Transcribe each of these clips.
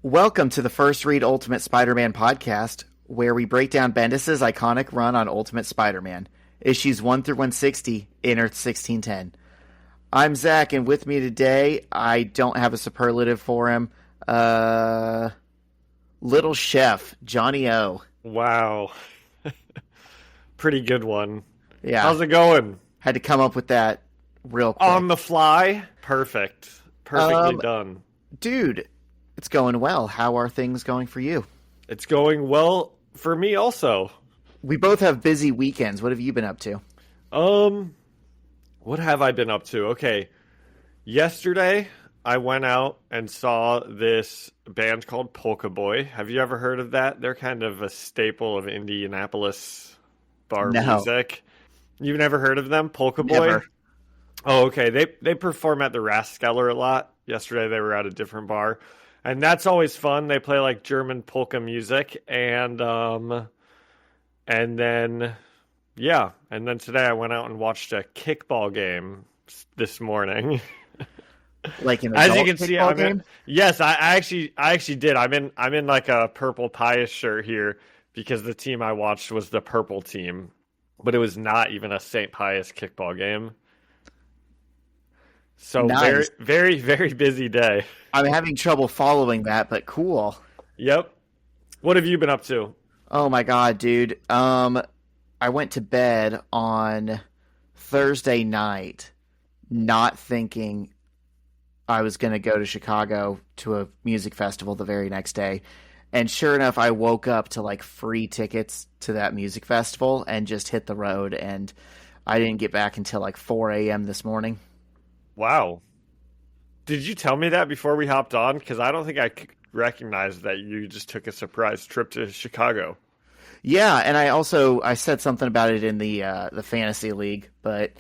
Welcome to the First Read Ultimate Spider-Man podcast, where we break down Bendis' iconic run on Ultimate Spider-Man, issues 1 through 160 in Earth 1610. I'm Zach, and with me today, I don't have a superlative for him, Little Chef, Johnny O. Wow. Pretty good one. Yeah. How's it going? Had to come up with that real quick. On the fly? Perfect. Perfectly done. Dude, it's going well. How are things going for you? It's going well for me also. We both have busy weekends. What have you been up to? What have I been up to? Okay. Yesterday, I went out and saw this band called Polka Boy. Have you ever heard of that? They're kind of a staple of Indianapolis bar music. You've never heard of them? Polka Boy? Never. Oh, okay. They perform at the Rathskeller a lot. Yesterday, they were at a different bar. And that's always fun. They play like German polka music, and then today I went out and watched a kickball game this morning. Like an As adult you can see, kickball game? yes, I actually did. I'm in like a purple Pius shirt here because the team I watched was the purple team, but it was not even a St. Pius kickball game. So Nice. very, very busy day. I'm having trouble following that, but cool. Yep. What have you been up to? Oh my god, dude. I went to bed on Thursday night not thinking I was going to go to Chicago to a music festival the very next day. And sure enough, I woke up to like free tickets to that music festival and just hit the road, and I didn't get back until like 4 a.m. this morning. Wow. Did you tell me that before we hopped on? Because I don't think I recognized that you just took a surprise trip to Chicago. Yeah, and I said something about it in the fantasy league, but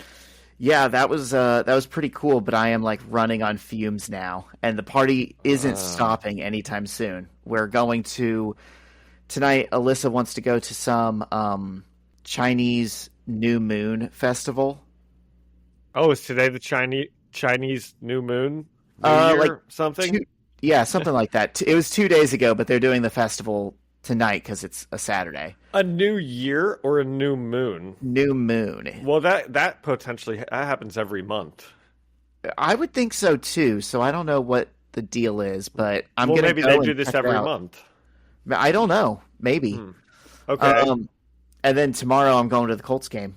yeah, that was pretty cool. But I am like running on fumes now, and the party isn't stopping anytime soon. We're going to tonight. Alyssa wants to go to some Chinese New Moon festival. Oh, is today the Chinese New Moon? New Year, like something? Something like that. It was 2 days ago, but they're doing the festival tonight because it's a Saturday. A new year or a new moon? New moon. Well, that potentially happens every month. I would think so too. So I don't know what the deal is, but I'm gonna maybe go they and do this check it every out. month. I don't know. Maybe. Okay. And then tomorrow I'm going to the Colts game.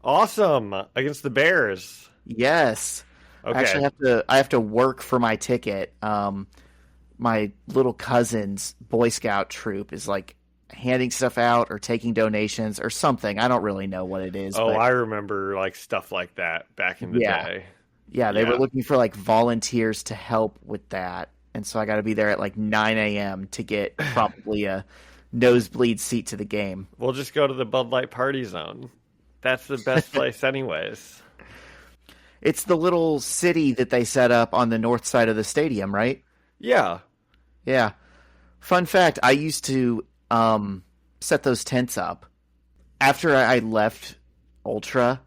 Awesome. Against the Bears. Yes. Okay. Actually, I have to work for my ticket. My little cousin's Boy Scout troop is like handing stuff out or taking donations or something. I don't really know what it is. Oh, but I remember like stuff like that back in the day. Yeah, they were looking for like volunteers to help with that. And so I got to be there at like 9 a.m. to get probably a nosebleed seat to the game. We'll just go to the Bud Light Party Zone. That's the best place anyways. It's the little city that they set up on the north side of the stadium, right? Yeah. Yeah. Fun fact, I used to set those tents up. After I left Ultra,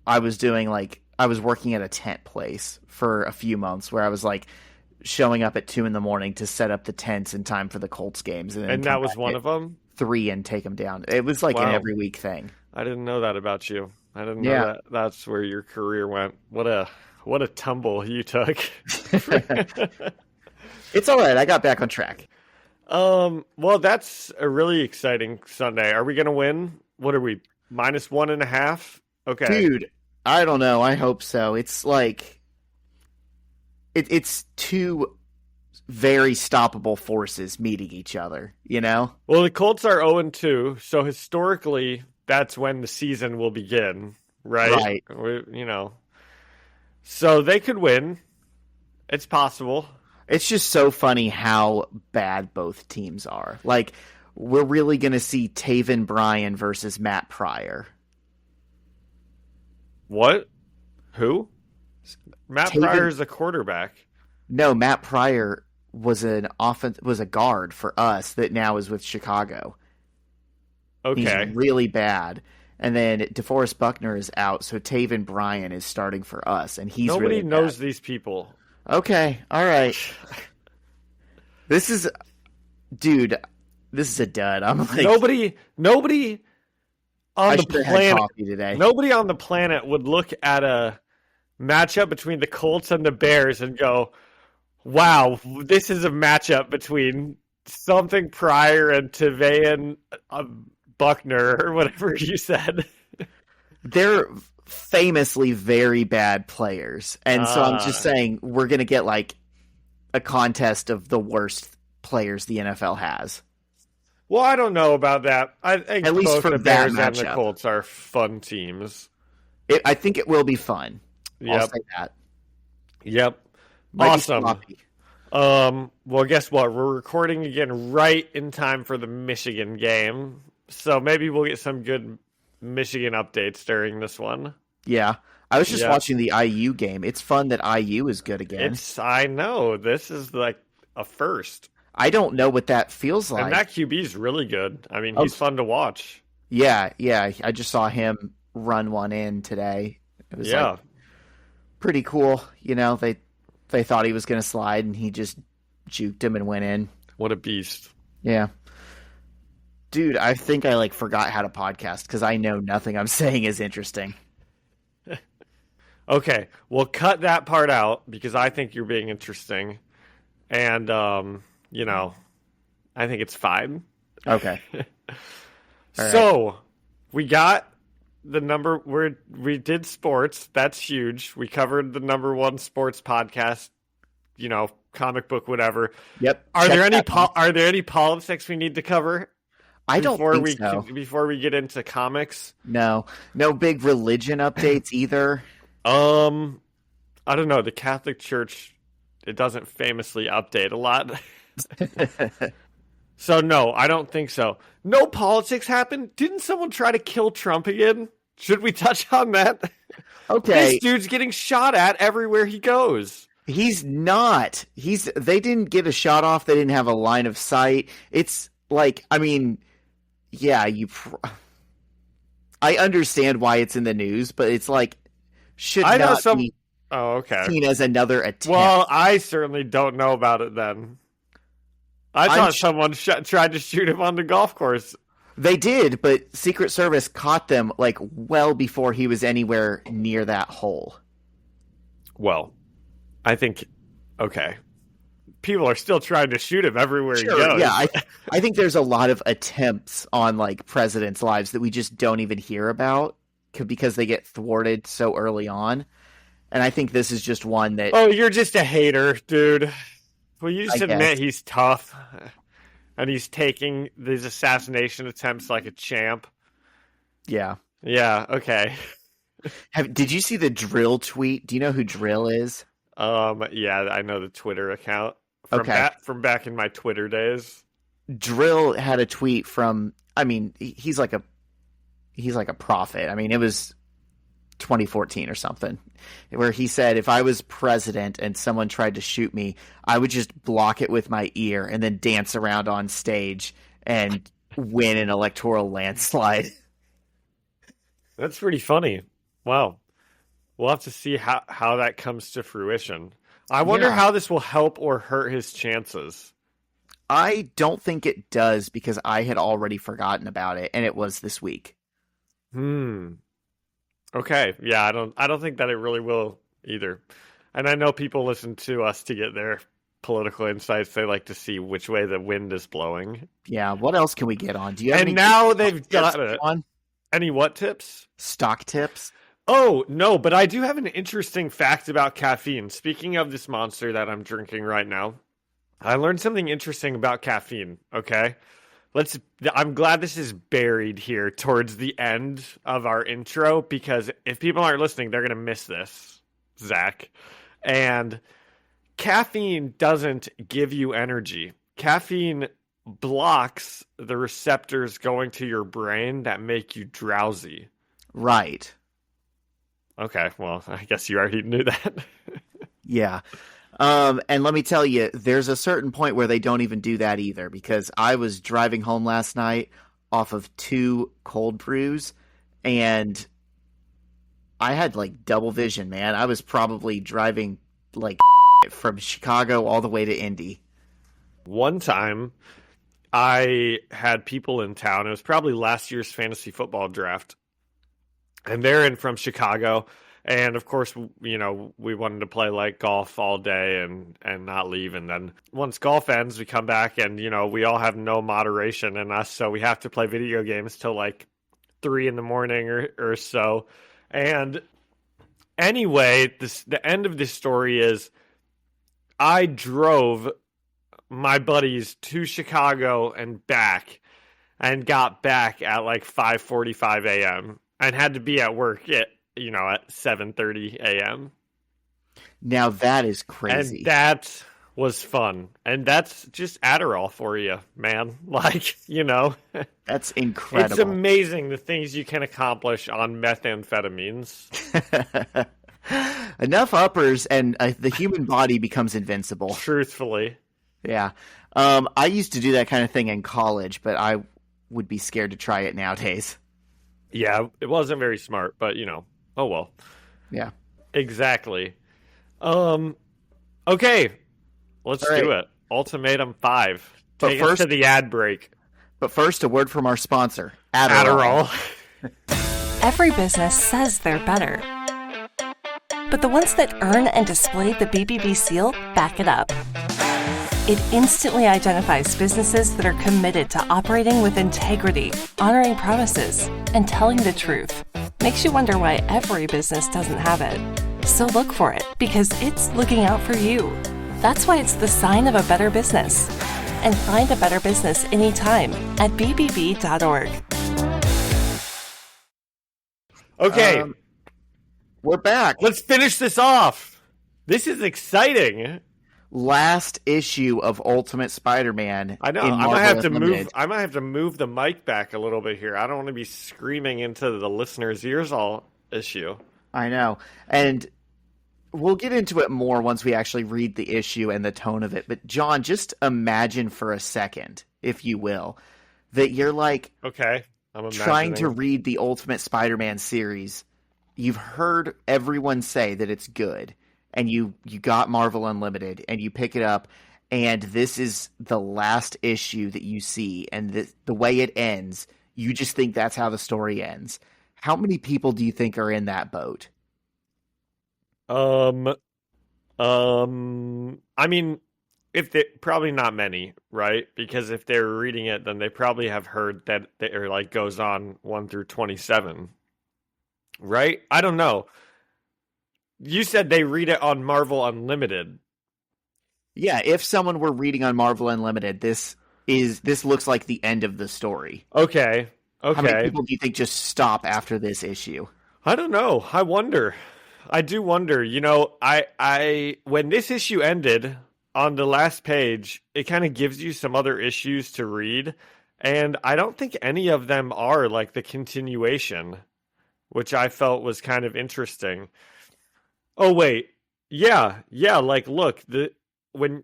I was working at a tent place for a few months where I was like showing up at 2 a.m. to set up the tents in time for the Colts games. And that was one of them? 3 and take them down. It was like an every week thing. I didn't know that about you. I didn't know that that's where your career went. What a tumble you took. It's all right. I got back on track. Well, that's a really exciting Sunday. Are we going to win? What are we? -1.5? Okay. Dude, I don't know. I hope so. It's like it's two very stoppable forces meeting each other, you know? Well, the Colts are 0-2, so historically that's when the season will begin, right? Right. So they could win. It's possible. It's just so funny how bad both teams are. Like, we're really going to see Taven Bryan versus Matt Pryor. What? Who? Matt Pryor is a quarterback. No, Matt Pryor was was a guard for us that now is with Chicago. Okay. He's really bad. And then DeForest Buckner is out, so Taven Bryan is starting for us, and he's Nobody really knows bad. these people. Okay, all right. This is, dude. This is a dud. I'm like, Nobody on I the should have had planet, coffee today. nobody on the planet would look at a matchup between the Colts and the Bears and go, "Wow, this is a matchup between something Pryor and Tevain Buckner or whatever you said." They're famously very bad players, and so I'm just saying we're gonna get like a contest of the worst players the NFL has. Well, I don't know about that. I think At least both for the that Bears and the matchup. Colts are fun teams. I think it will be fun. I'll Yep. say that. Yep. Might be Awesome. sloppy. Well, guess what? We're recording again right in time for the Michigan game. So maybe we'll get some good Michigan updates during this one. Yeah. I was just Yeah. watching the IU game. It's fun that IU is good again. I know. This is like a first. I don't know what that feels like. And that QB's really good. I mean, Oh. he's fun to watch. Yeah. I just saw him run one in today. It was Yeah. like pretty cool. You know, they thought he was going to slide, and he just juked him and went in. What a beast. Yeah. Dude, I think I like forgot how to podcast because I know nothing I'm saying is interesting. Okay, we'll cut that part out because I think you're being interesting. And, you know, I think it's fine. Okay. All So, we got the number, we did sports. That's huge. We covered the number one sports podcast, you know, comic book, whatever. Yep. Are Check there any that one. are there any politics we need to cover I don't before think so. before we get into comics? No big religion updates either. I don't know. The Catholic Church, it doesn't famously update a lot. So no, I don't think so. No politics happened. Didn't someone try to kill Trump again? Should we touch on that? Okay, This dude's getting shot at everywhere he goes. he's not. They didn't get a shot off. They didn't have a line of sight. It's like, I mean, yeah, I understand why it's in the news, but it's like should I know not some. be Oh, okay. seen as another attempt. Well, I certainly don't know about it then. I I'm thought sh- someone tried to shoot him on the golf course. They did, but Secret Service caught them like well before he was anywhere near that hole. Well, I think, okay. People are still trying to shoot him everywhere he Sure, goes. yeah, I think there's a lot of attempts on like presidents' lives that we just don't even hear about because they get thwarted so early on. And I think this is just one that Oh, you're just a hater, dude. Well, you just I admit guess. he's tough. And he's taking these assassination attempts like a champ. yeah. Yeah, okay. Did you see the Drill tweet? Do you know who Drill is? Yeah, I know the Twitter account. Okay. From back in my Twitter days. Drill had a tweet from, I mean, he's like a prophet. I mean, it was 2014 or something, where he said, if I was president and someone tried to shoot me, I would just block it with my ear and then dance around on stage and win an electoral landslide. That's pretty funny. Wow. We'll have to see how that comes to fruition. I wonder Yeah. how this will help or hurt his chances. I don't think it does because I had already forgotten about it, and it was this week. Okay. Yeah, I don't think that it really will either. And I know people listen to us to get their political insights. They like to see which way the wind is blowing. Yeah, what else can we get on? Do you have And any now they've tips got it. on Any what tips? stock tips? Oh, no, but I do have an interesting fact about caffeine. Speaking of this monster that I'm drinking right now, I learned something interesting about caffeine, okay? I'm glad this is buried here towards the end of our intro because if people aren't listening, they're going to miss this, Zach. And caffeine doesn't give you energy. Caffeine blocks the receptors going to your brain that make you drowsy. Right. Okay, well, I guess you already knew that. Yeah. And let me tell you, there's a certain point where they don't even do that either, because I was driving home last night off of 2 cold brews, and I had like double vision, man. I was probably driving like from Chicago all the way to Indy. One time, I had people in town. It was probably last year's fantasy football draft, and they're in from Chicago. And of course, we wanted to play like golf all day and not leave. And then once golf ends, we come back and we all have no moderation in us, so we have to play video games till like 3 in the morning or so. And anyway, the end of this story is I drove my buddies to Chicago and back, and got back at like 5:45 a.m. and had to be at work at 7:30 a.m. Now that is And crazy. that was fun. And that's just Adderall for you, man. Like, That's it's incredible. amazing the things you can accomplish on methamphetamines. Enough uppers, and the human body becomes invincible. Truthfully. Yeah. I used to do that kind of thing in college, but I would be scared to try it nowadays. Yeah, it wasn't very smart, but oh well. Yeah. Exactly. Okay, let's All right. do it. Ultimatum 5. But Take us first- to the ad break. But first, a word from our sponsor, Adderall. Every business says they're better. But the ones that earn and display the BBB seal back it up. It instantly identifies businesses that are committed to operating with integrity, honoring promises, and telling the truth. Makes you wonder why every business doesn't have it. So look for it, because it's looking out for you. That's why it's the sign of a better business. And find a better business anytime at bbb.org. Okay, We're back. let's finish this off. This is exciting. Last issue of Ultimate Spider-Man. I know. in I Marvel might have to Unlimited. move. I might have to move the mic back a little bit here. I don't want to be screaming into the listeners' ears all issue. I know. And we'll get into it more once we actually read the issue and the tone of it. But John, just imagine for a second, if you will, that you're like Okay, I'm trying to imagining. read the Ultimate Spider-Man series. You've heard everyone say that it's good, and you got Marvel Unlimited, and you pick it up, and this is the last issue that you see, and the way it ends, you just think that's how the story ends. How many people do you think are in that boat? I mean, if they probably not many, right? Because if they're reading it, then they probably have heard that it like goes on 1 through 27, right? I don't know. You said they read it on Marvel Unlimited. Yeah, if someone were reading on Marvel Unlimited, this looks like the end of the story. Okay, How many okay. people do you think just stop after this issue? I don't know. I wonder. I do wonder. I when this issue ended on the last page, it kind of gives you some other issues to read, and I don't think any of them are like the continuation, which I felt was kind of interesting. Oh wait. Yeah, like look, when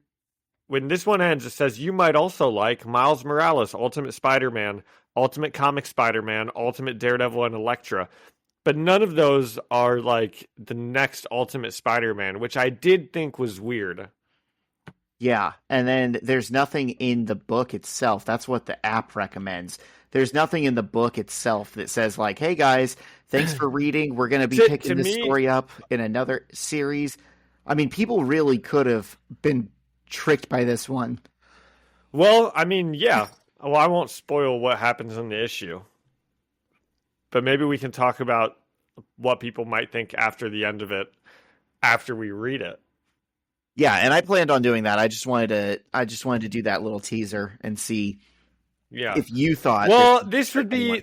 this one ends, it says you might also like Miles Morales, Ultimate Spider-Man, Ultimate Comic Spider-Man, Ultimate Daredevil, and Elektra. But none of those are like the next Ultimate Spider-Man, which I did think was weird. Yeah, and then there's nothing in the book itself. That's what the app recommends. There's nothing in the book itself that says like, "Hey guys, thanks for reading. We're going to be To picking this me- story up in another series." I mean, people really could have been tricked by this one. Well, I mean, yeah. Well, I won't spoil what happens in the issue. But maybe we can talk about what people might think after the end of it, after we read it. Yeah, and I planned on doing that. I just wanted to do that little teaser and see Yeah. if you thought. Well, that- this would be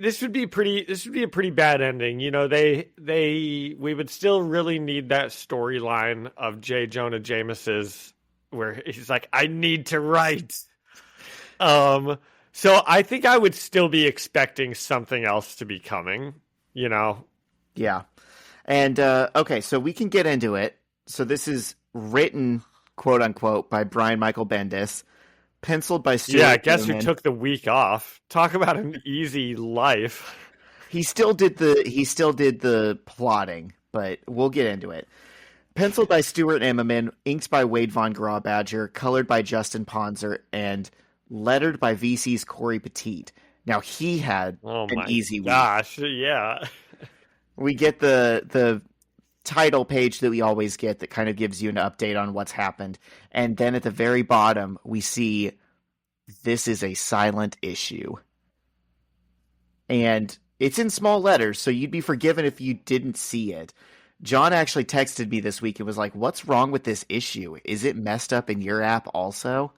a pretty bad ending. We would still really need that storyline of J. Jonah James's where he's like, I need to write. So I think I would still be expecting something else to be coming, Yeah. And okay, so we can get into it. So this is written, quote unquote, by Brian Michael Bendis, penciled by Stuart. Yeah, I guess you Gilman. took the week off. Talk about an easy life. He still did the plotting, but we'll get into it. Penciled by Stuart Immonen, inked by Wade Von Grawbadger, colored by Justin Ponzer, and lettered by VC's Corey Petit. Now, he had Oh an my easy week. gosh, yeah. We get the title page that we always get that kind of gives you an update on what's happened. And then at the very bottom, we see this is a silent issue. And it's in small letters, so you'd be forgiven if you didn't see it. John actually texted me this week and was like, what's wrong with this issue? Is it messed up in your app also?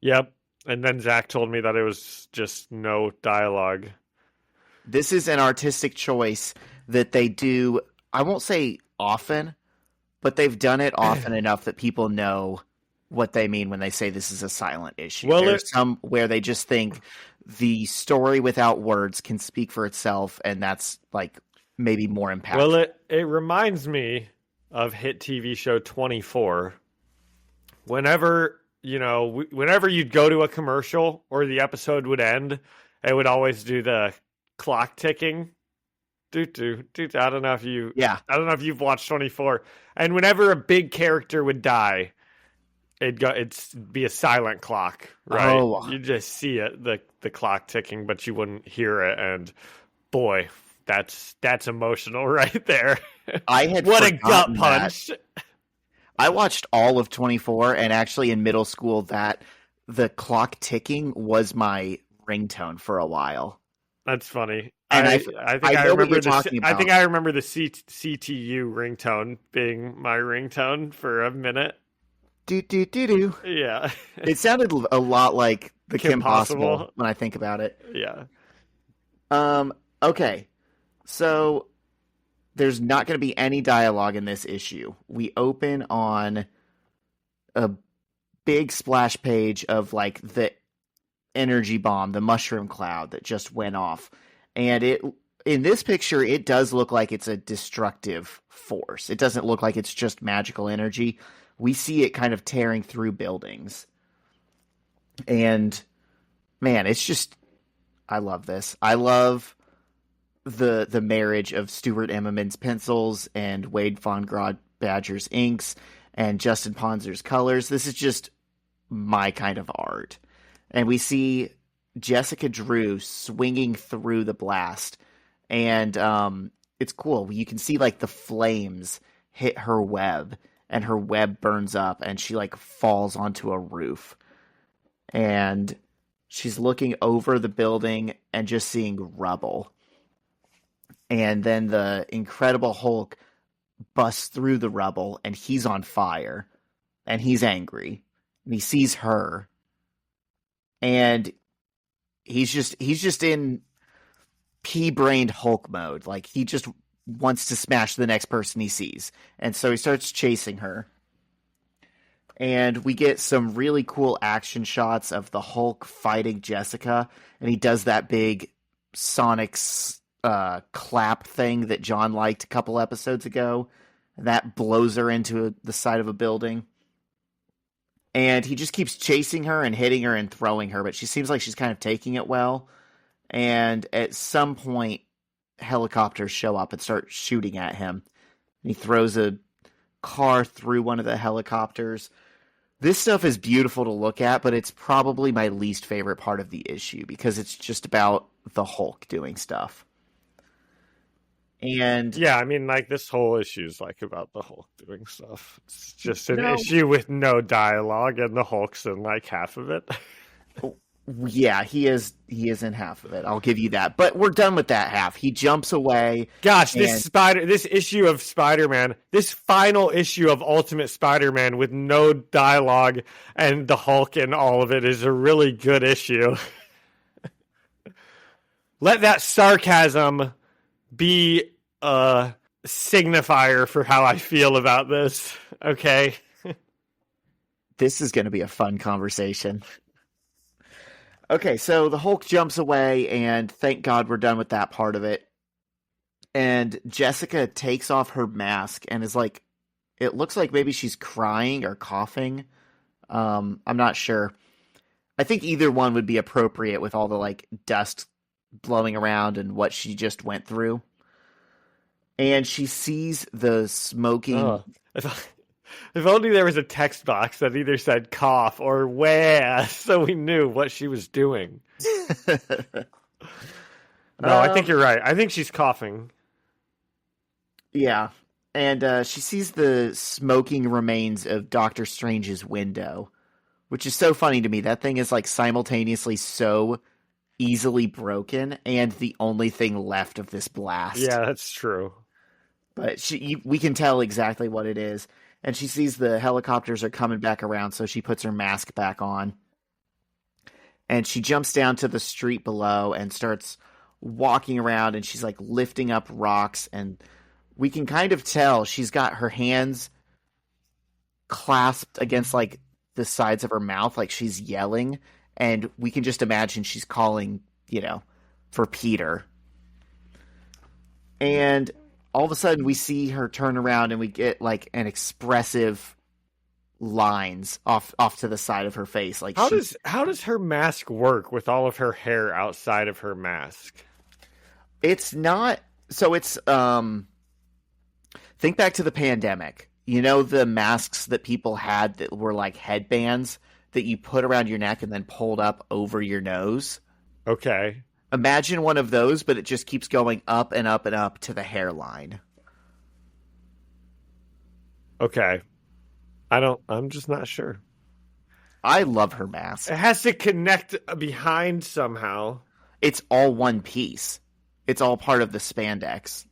Yep. And then Zach told me that it was just no dialogue. This is an artistic choice that they do, I won't say often, but they've done it often enough that people know what they mean when they say this is a silent issue. Well, There's some where they just think the story without words can speak for itself, and that's like maybe more impactful. Well, it reminds me of hit TV show 24. Whenever, whenever you'd go to a commercial or the episode would end, it would always do the clock ticking. I don't know if you've watched 24. And whenever a big character would die, it'd be a silent clock, right? Oh. You just see it, the clock ticking, but you wouldn't hear it. And boy, that's emotional right there. I had what a gut forgotten punch. that. I watched all of 24, and actually in middle school that the clock ticking was my ringtone for a while. That's funny. And I think I know what remember you're talking about. I think I remember the CTU ringtone being my ringtone for a minute. Do do do do. Yeah. It sounded a lot like the Kim Kim Possible Possible when I think about it. Yeah. Okay. So there's not going to be any dialogue in this issue. We open on a big splash page of like the energy bomb, the mushroom cloud that just went off. And in this picture, it does look like it's a destructive force. It doesn't look like it's just magical energy. We see it kind of tearing through buildings. And man, it's just, I love this. I love the marriage of Stuart Immonen's pencils and Wade Von Grawbadger's inks and Justin Ponzer's colors. This is just my kind of art. And we see Jessica Drew swinging through the blast. And it's cool. You can see like the flames hit her web and her web burns up and she like falls onto a roof. And she's looking over the building and just seeing rubble. And then the Incredible Hulk busts through the rubble and he's on fire and he's angry and he sees her and he's just in pea-brained Hulk mode. Like he just wants to smash the next person he sees. And so he starts chasing her. And we get some really cool action shots of the Hulk fighting Jessica. And he does that big Sonic clap thing that John liked a couple episodes ago. And that blows her into the side of a building. And he just keeps chasing her and hitting her and throwing her. But she seems like she's kind of taking it well. And at some point, helicopters show up and start shooting at him. And he throws a car through one of the helicopters. This stuff is beautiful to look at, but it's probably my least favorite part of the issue because it's just about the Hulk doing stuff. And yeah, I mean, like this whole issue is like about the Hulk doing stuff. It's just an issue with no dialogue, and the Hulk's in like half of it. Yeah, he is in half of it. I'll give you that. But we're done with that half. He jumps away. Gosh, this issue of Spider-Man, this final issue of Ultimate Spider-Man with no dialogue and the Hulk and all of it is a really good issue. Let that sarcasm be a signifier for how I feel about this, okay? This is going to be a fun conversation. Okay, so the Hulk jumps away, and thank God we're done with that part of it. And Jessica takes off her mask and is like, it looks like maybe she's crying or coughing. I'm not sure. I think either one would be appropriate with all the like dust blowing around and what she just went through. and she sees the smoking. Oh, if only there was a text box that either said cough or where, so we knew what she was doing. No, I think you're right. I think she's coughing. Yeah. And she sees the smoking remains of Doctor Strange's window, which is so funny to me. That thing is like simultaneously so easily broken and the only thing left of this blast. Yeah, that's true. But we can tell exactly what it is. And she sees the helicopters are coming back around, so she puts her mask back on. And she jumps down to the street below and starts walking around, and she's like lifting up rocks, and we can kind of tell she's got her hands clasped against like the sides of her mouth, like she's yelling, and we can just imagine she's calling, for Peter. And all of a sudden we see her turn around and we get like an expressive lines off to the side of her face. Like how does her mask work with all of her hair outside of her mask? It's not so it's think back to the pandemic. You know the masks that people had that were like headbands that you put around your neck and then pulled up over your nose? Okay. Imagine one of those, but it just keeps going up and up and up to the hairline. Okay. I'm just not sure. I love her mask. It has to connect behind somehow. It's all one piece. It's all part of the spandex.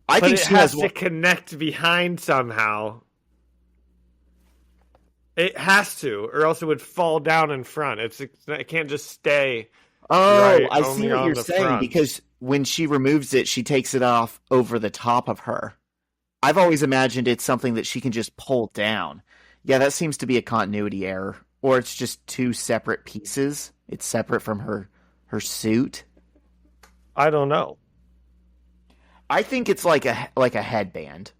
I think it she has to connect behind somehow. It has to, or else it would fall down in front. It can't just stay. Oh, right, I see what you're saying, front. because when she removes it, she takes it off over the top of her. I've always imagined it's something that she can just pull down. Yeah, that seems to be a continuity error. Or it's just two separate pieces. It's separate from her suit. I don't know. I think it's like a headband,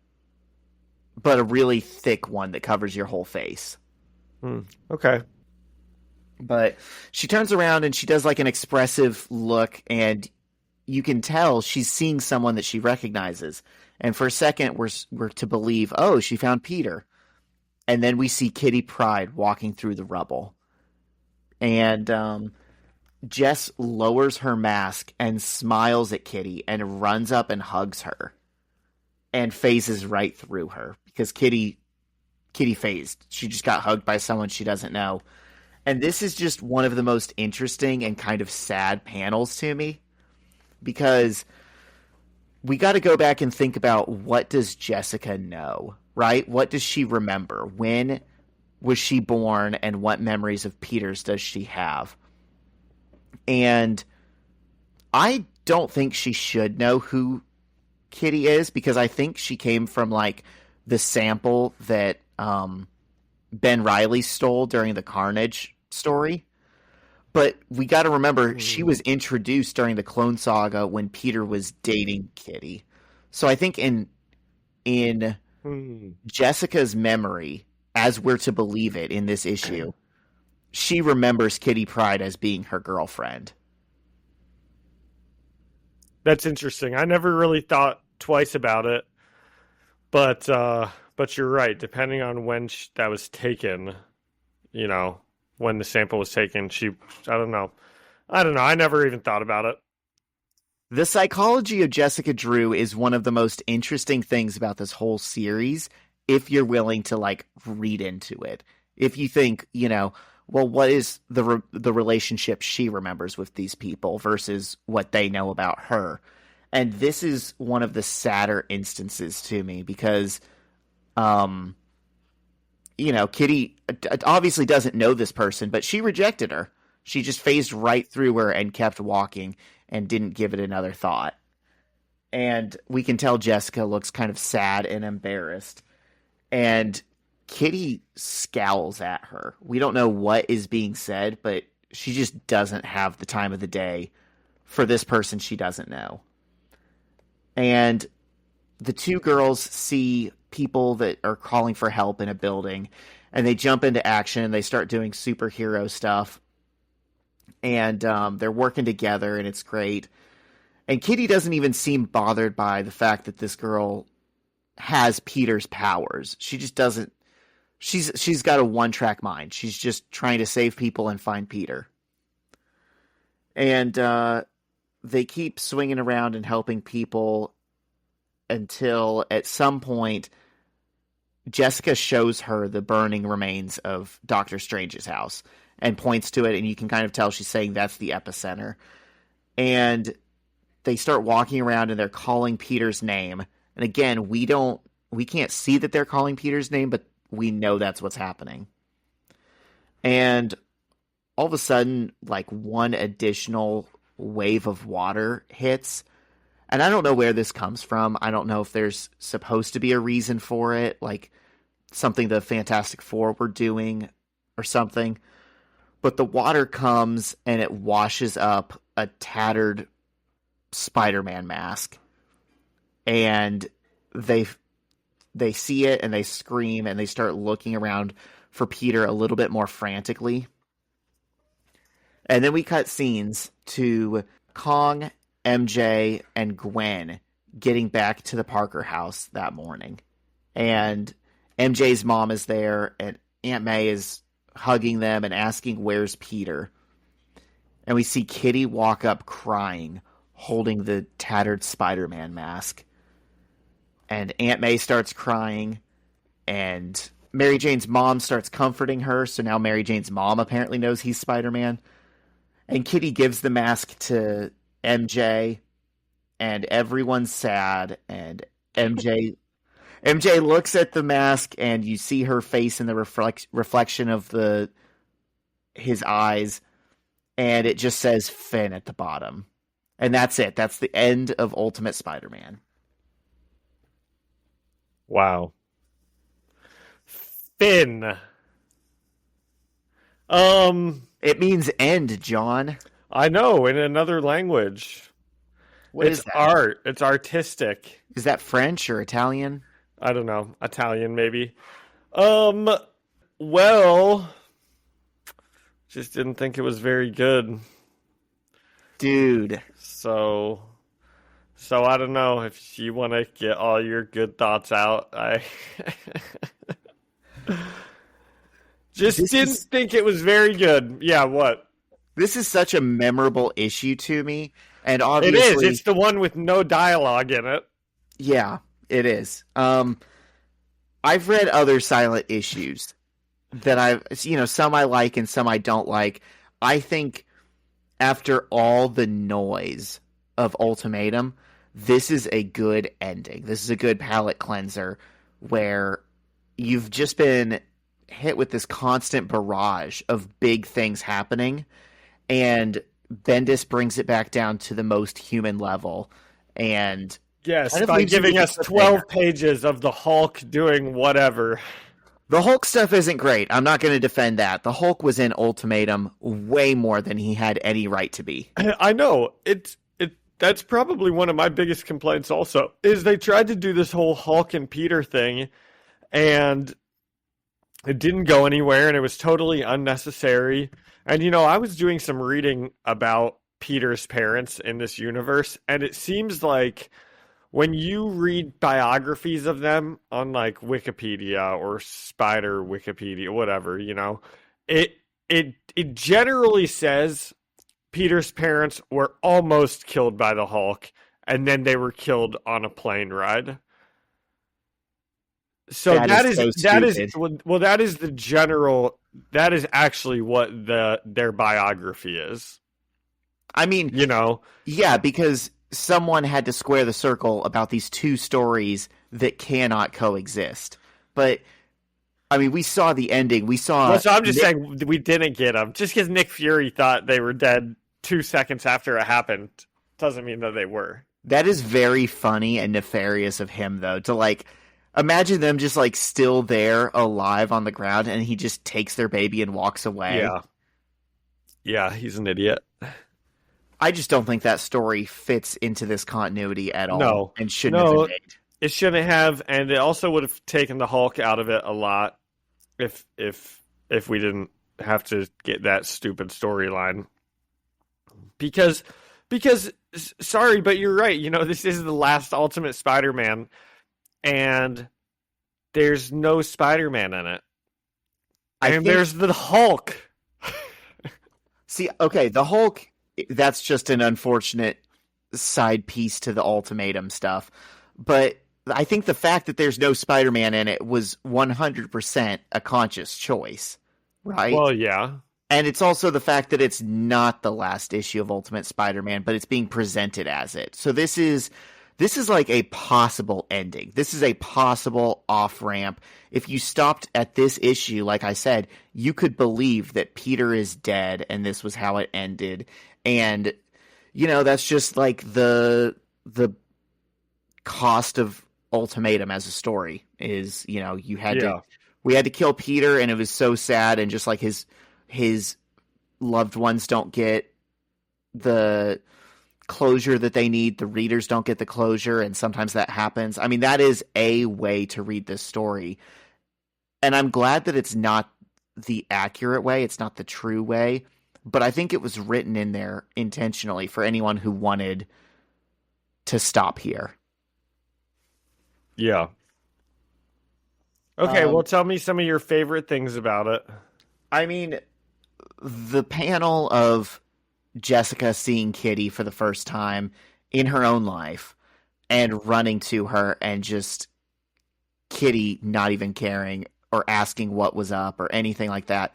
but a really thick one that covers your whole face. Okay. But she turns around and she does like an expressive look, and you can tell she's seeing someone that she recognizes. And for a second, we're to believe, oh, she found Peter. And then we see Kitty Pryde walking through the rubble. And Jess lowers her mask and smiles at Kitty and runs up and hugs her. And phases right through her. Because Kitty phased. She just got hugged by someone she doesn't know. And this is just one of the most interesting and kind of sad panels to me. Because we got to go back and think about, what does Jessica know, right? What does she remember? When was she born, and what memories of Peter's does she have? And I don't think she should know who Kitty is, because I think she came from like the sample that Ben Reilly stole during the Carnage story. But we got to remember, she was introduced during the Clone Saga when Peter was dating Kitty. So I think in Jessica's memory, as we're to believe it in this issue, she remembers Kitty Pryde as being her girlfriend. That's interesting. I never really thought twice about it, but you're right. Depending on when that was taken, when the sample was taken, I don't know. I never even thought about it. The psychology of Jessica Drew is one of the most interesting things about this whole series, if you're willing to like read into it. If you think, well, what is the relationship she remembers with these people versus what they know about her? And this is one of the sadder instances to me, because Kitty obviously doesn't know this person, but she rejected her. She just phased right through her and kept walking and didn't give it another thought. And we can tell Jessica looks kind of sad and embarrassed. And Kitty scowls at her. We don't know what is being said, but she just doesn't have the time of the day for this person she doesn't know. And the two girls see people that are calling for help in a building, and they jump into action. They start doing superhero stuff, and they're working together, and it's great. And Kitty doesn't even seem bothered by the fact that this girl has Peter's powers. She just doesn't. She's got a one-track mind. She's just trying to save people and find Peter. And they keep swinging around and helping people until at some point Jessica shows her the burning remains of Doctor Strange's house and points to it, and you can kind of tell she's saying that's the epicenter. And they start walking around and they're calling Peter's name. And again, we can't see that they're calling Peter's name, but we know that's what's happening. And all of a sudden, like, one additional wave of water hits. And I don't know where this comes from. I don't know if there's supposed to be a reason for it, like something the Fantastic Four were doing or something. But the water comes and it washes up a tattered Spider-Man mask. And they see it and they scream and they start looking around for Peter a little bit more frantically. And then we cut scenes to Kong, MJ, and Gwen getting back to the Parker house that morning. And MJ's mom is there, and Aunt May is hugging them and asking, "Where's Peter?" And we see Kitty walk up crying, holding the tattered Spider-Man mask. And Aunt May starts crying, and Mary Jane's mom starts comforting her, so now Mary Jane's mom apparently knows he's Spider-Man. And Kitty gives the mask to MJ, and everyone's sad, and MJ looks at the mask, and you see her face in the reflection of his eyes, and it just says Finn at the bottom. And that's it. That's the end of Ultimate Spider-Man. Wow. Finn. It means end, John. I know, in another language. What It's is that? art. It's artistic. Is that French or Italian? I don't know. Italian, maybe. Well, just didn't think it was very good. Dude. So I don't know if you want to get all your good thoughts out. I just didn't think it was very good. Yeah, what? This is such a memorable issue to me. And It obviously, is. It's the one with no dialogue in it. yeah, it is. I've read other silent issues that some I like and some I don't like. I think after all the noise of Ultimatum, this is a good ending. This is a good palate cleanser where you've just been hit with this constant barrage of big things happening, and Bendis brings it back down to the most human level. And Yes, kind of by leaves you giving with us a 12 pages of the Hulk doing whatever. the Hulk stuff isn't great. I'm not going to defend that. The Hulk was in Ultimatum way more than he had any right to be. I know. That's probably one of my biggest complaints also, is they tried to do this whole Hulk and Peter thing, and it didn't go anywhere, and it was totally unnecessary. And, I was doing some reading about Peter's parents in this universe, and it seems like when you read biographies of them on, like, Wikipedia or Spider Wikipedia, whatever, it generally says Peter's parents were almost killed by the Hulk, and then they were killed on a plane ride. So that is the general. That is actually what their biography is. I mean, yeah, because someone had to square the circle about these two stories that cannot coexist. But I mean, we saw the ending. We saw. Well, so I'm just saying we didn't get them. Just because Nick Fury thought they were dead 2 seconds after it happened doesn't mean that they were. That is very funny and nefarious of him, though, to imagine them just still there, alive on the ground, and he just takes their baby and walks away. Yeah, he's an idiot. I just don't think that story fits into this continuity at all. No, and shouldn't have been made. It shouldn't have, and it also would have taken the Hulk out of it a lot if we didn't have to get that stupid storyline. Because Because, sorry, but you're right. This is the last Ultimate Spider-Man, and there's no Spider-Man in it. And there's the Hulk. See, okay, the Hulk, that's just an unfortunate side piece to the Ultimatum stuff. But I think the fact that there's no Spider-Man in it was 100% a conscious choice, right? Well, yeah. And it's also the fact that it's not the last issue of Ultimate Spider-Man, but it's being presented as it. So this is like a possible ending. This is a possible off-ramp. If you stopped at this issue, like I said, you could believe that Peter is dead and this was how it ended. And, that's just like the cost of Ultimatum as a story is, we had to kill Peter, and it was so sad, and just like his loved ones don't get the closure that they need, the readers don't get the closure, and sometimes that happens. I mean, that is a way to read this story, and I'm glad that it's not the accurate way, it's not the true way, but I think it was written in there intentionally for anyone who wanted to stop here. Yeah. Okay, well, tell me some of your favorite things about it. I mean, the panel of Jessica seeing Kitty for the first time in her own life and running to her, and just Kitty not even caring or asking what was up or anything like that.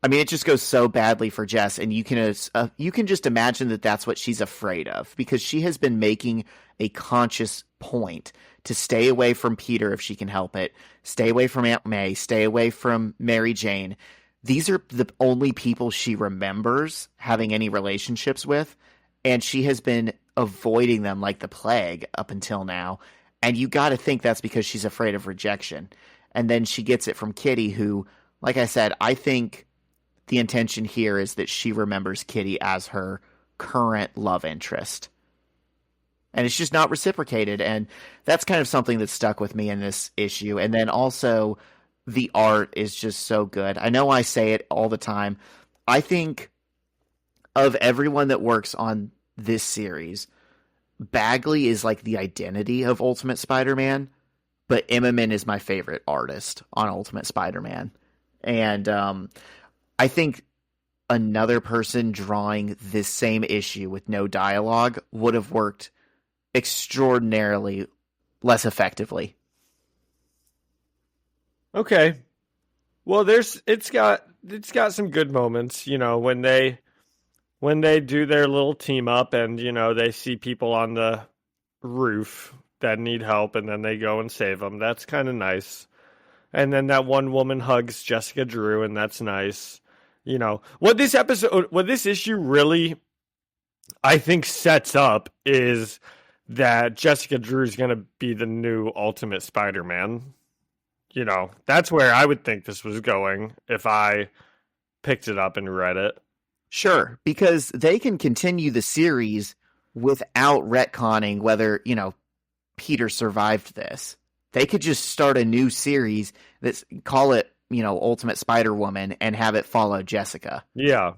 I mean, it just goes so badly for Jess, and you can just imagine that that's what she's afraid of, because she has been making a conscious point to stay away from Peter if she can help it, stay away from Aunt May, stay away from Mary Jane. These are the only people she remembers having any relationships with, and she has been avoiding them like the plague up until now. And you got to think that's because she's afraid of rejection. And then she gets it from Kitty, who, like I said, I think the intention here is that she remembers Kitty as her current love interest. And it's just not reciprocated, and that's kind of something that stuck with me in this issue. And then also, the art is just so good. I know I say it all the time. I think of everyone that works on this series, Bagley is like the identity of Ultimate Spider-Man, but Immonen is my favorite artist on Ultimate Spider-Man. And I think another person drawing this same issue with no dialogue would have worked extraordinarily less effectively. Okay. Well, it's got some good moments, when they do their little team up, and they see people on the roof that need help, and then they go and save them. That's kind of nice. And then that one woman hugs Jessica Drew, and that's nice. What this issue really, I think, sets up is that Jessica Drew is going to be the new Ultimate Spider-Man. That's where I would think this was going if I picked it up and read it. Sure, because they can continue the series without retconning whether, Peter survived this. They could just start a new series that's, call it, Ultimate Spider-Woman, and have it follow Jessica. Yeah.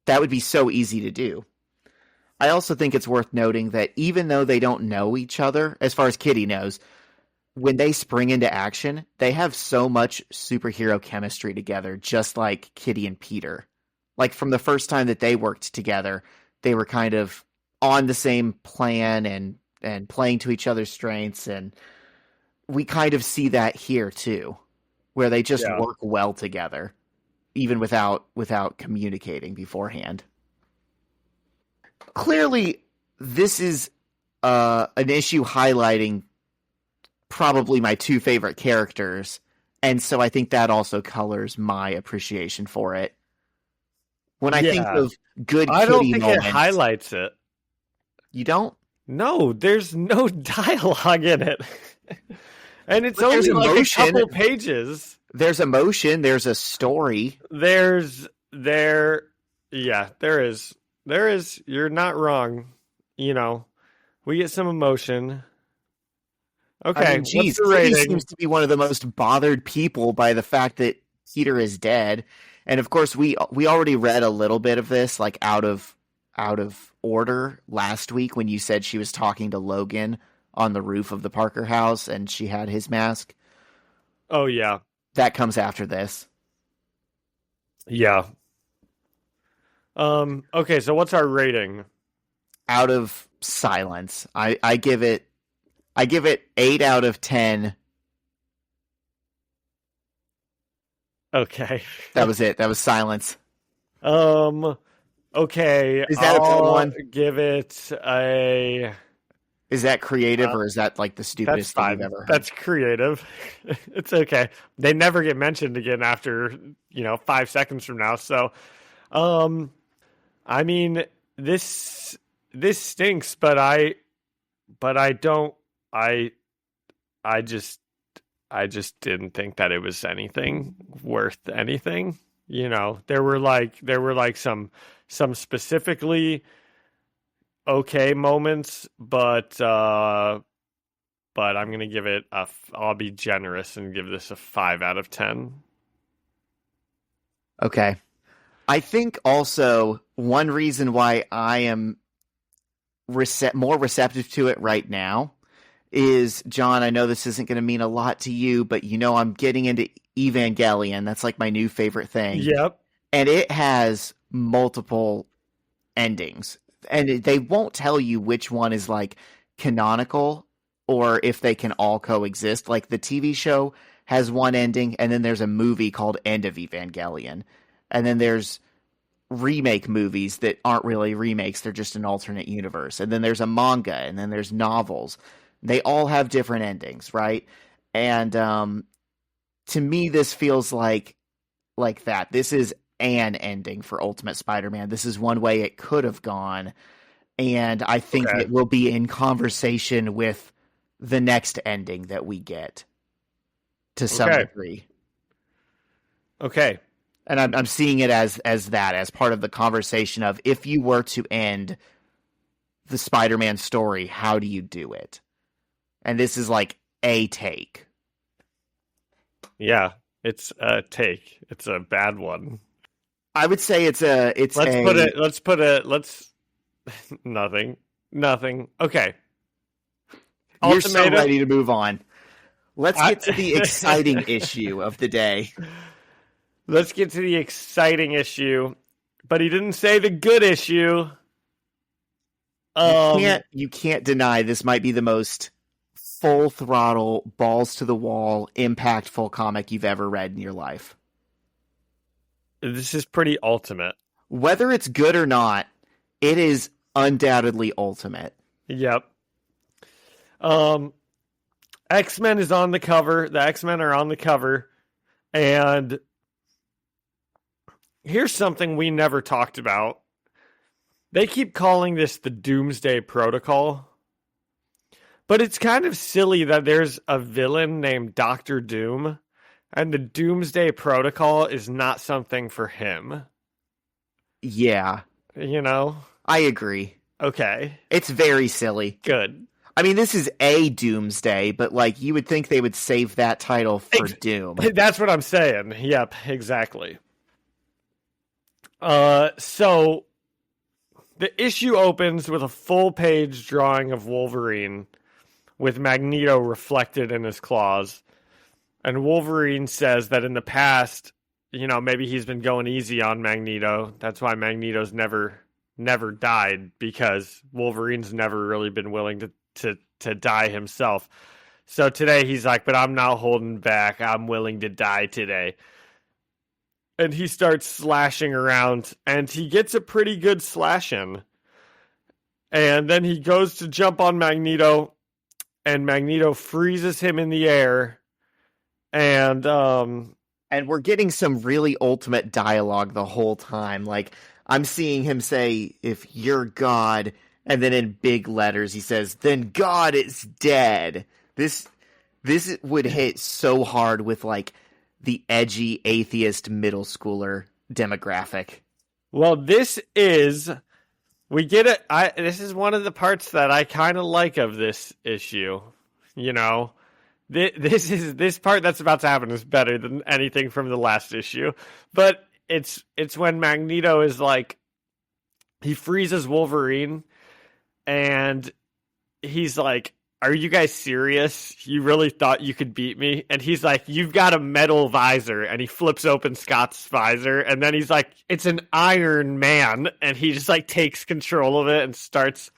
That would be so easy to do. I also think it's worth noting that even though they don't know each other, as far as Kitty knows, when they spring into action, they have so much superhero chemistry together, just like Kitty and Peter. Like, from the first time that they worked together, they were kind of on the same plan and playing to each other's strengths, and we kind of see that here too, where they just work well together, even without communicating beforehand. Clearly, this is an issue highlighting probably my two favorite characters, and so I think that also colors my appreciation for it. When I think of good Kitty I don't think moments, it highlights it. You don't? No, there's no dialogue in it. And it's only like emotion. a couple pages. There's emotion, there's a story. There is. There is. You're not wrong. We get some emotion. Okay, I mean, geez, Kitty seems to be one of the most bothered people by the fact that Peter is dead. And of course, we already read a little bit of this, like out of out of order last week when you said she was talking to Logan on the roof of the Parker house and she had his mask. Oh, yeah. That comes after this. Yeah. Okay, so what's our rating? Out of silence. I give it 8 out of 10. Okay. That was it. That was silence. Okay. Is that a good one? Give it a... Is that creative or is that like the That's stupidest thing fine. you've ever heard? That's creative. It's okay. They never get mentioned again after, 5 seconds from now. So, I mean, this stinks, but I just didn't think that it was anything worth anything. There were like some specifically okay moments, but I'm gonna give it I'll be generous and give this a 5 out of 10. Okay. I think also one reason why I am more receptive to it right now is, John, I know this isn't going to mean a lot to you, but I'm getting into Evangelion. That's like my new favorite thing. Yep. And it has multiple endings. And they won't tell you which one is like canonical or if they can all coexist. Like the TV show has one ending, and then there's a movie called End of Evangelion. And then there's remake movies that aren't really remakes, they're just an alternate universe. And then there's a manga, and then there's novels. They all have different endings, right? And to me, this feels like that. This is an ending for Ultimate Spider-Man. This is one way it could have gone, and I think it will be in conversation with the next ending that we get to some degree. Okay. And I'm seeing it as part of the conversation of, if you were to end the Spider-Man story, how do you do it? And this is like a take. Yeah, it's a take. It's a bad one. I would say nothing. Okay. You're so ready to move on. Let's get to the exciting issue of the day. Let's get to the exciting issue, but he didn't say the good issue. You can't deny this might be the most full throttle, balls to the wall, impactful comic you've ever read in your life. This is pretty ultimate. Whether it's good or not, it is undoubtedly ultimate. Yep. X-Men is on the cover. The X-Men are on the cover. And here's something we never talked about. They keep calling this the Doomsday Protocol. But it's kind of silly that there's a villain named Dr. Doom, and the Doomsday Protocol is not something for him. Yeah. I agree. Okay. It's very silly. Good. I mean, this is a Doomsday, but you would think they would save that title for Doom. That's what I'm saying. Yep, exactly. So the issue opens with a full-page drawing of Wolverine with Magneto reflected in his claws. And Wolverine says that in the past, maybe he's been going easy on Magneto. That's why Magneto's never died, because Wolverine's never really been willing to die himself. So today he's like, but I'm not holding back. I'm willing to die today. And he starts slashing around, and he gets a pretty good slash in. And then he goes to jump on Magneto, and Magneto freezes him in the air. And we're getting some really ultimate dialogue the whole time. I'm seeing him say, if you're God, and then in big letters he says, then God is dead. This would hit so hard with the edgy atheist middle schooler demographic. Well, this is one of the parts that I kind of like of this issue. This part that's about to happen is better than anything from the last issue. But it's when Magneto is he freezes Wolverine, and he's like, "Are you guys serious? You really thought you could beat me?" And he's like, "You've got a metal visor." And he flips open Scott's visor, and then he's like, "It's an Iron Man." And he just like takes control of it and starts.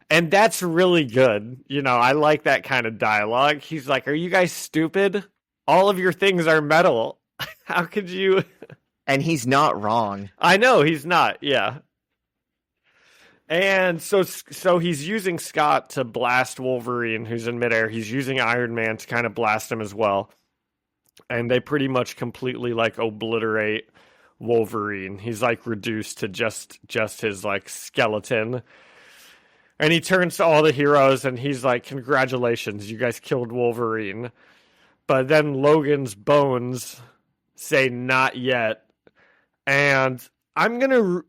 And that's really good. You know, I like that kind of dialogue. He's like, "Are you guys stupid? All of your things are metal. How could you?" And he's not wrong. I know he's not. Yeah. And so he's using Scott to blast Wolverine, who's in midair. He's using Iron Man to kind of blast him as well. And they pretty much completely like obliterate Wolverine. He's like reduced to just his like skeleton. And he turns to all the heroes and he's like, "Congratulations, you guys killed Wolverine." But then Logan's bones say not yet. And I'm gonna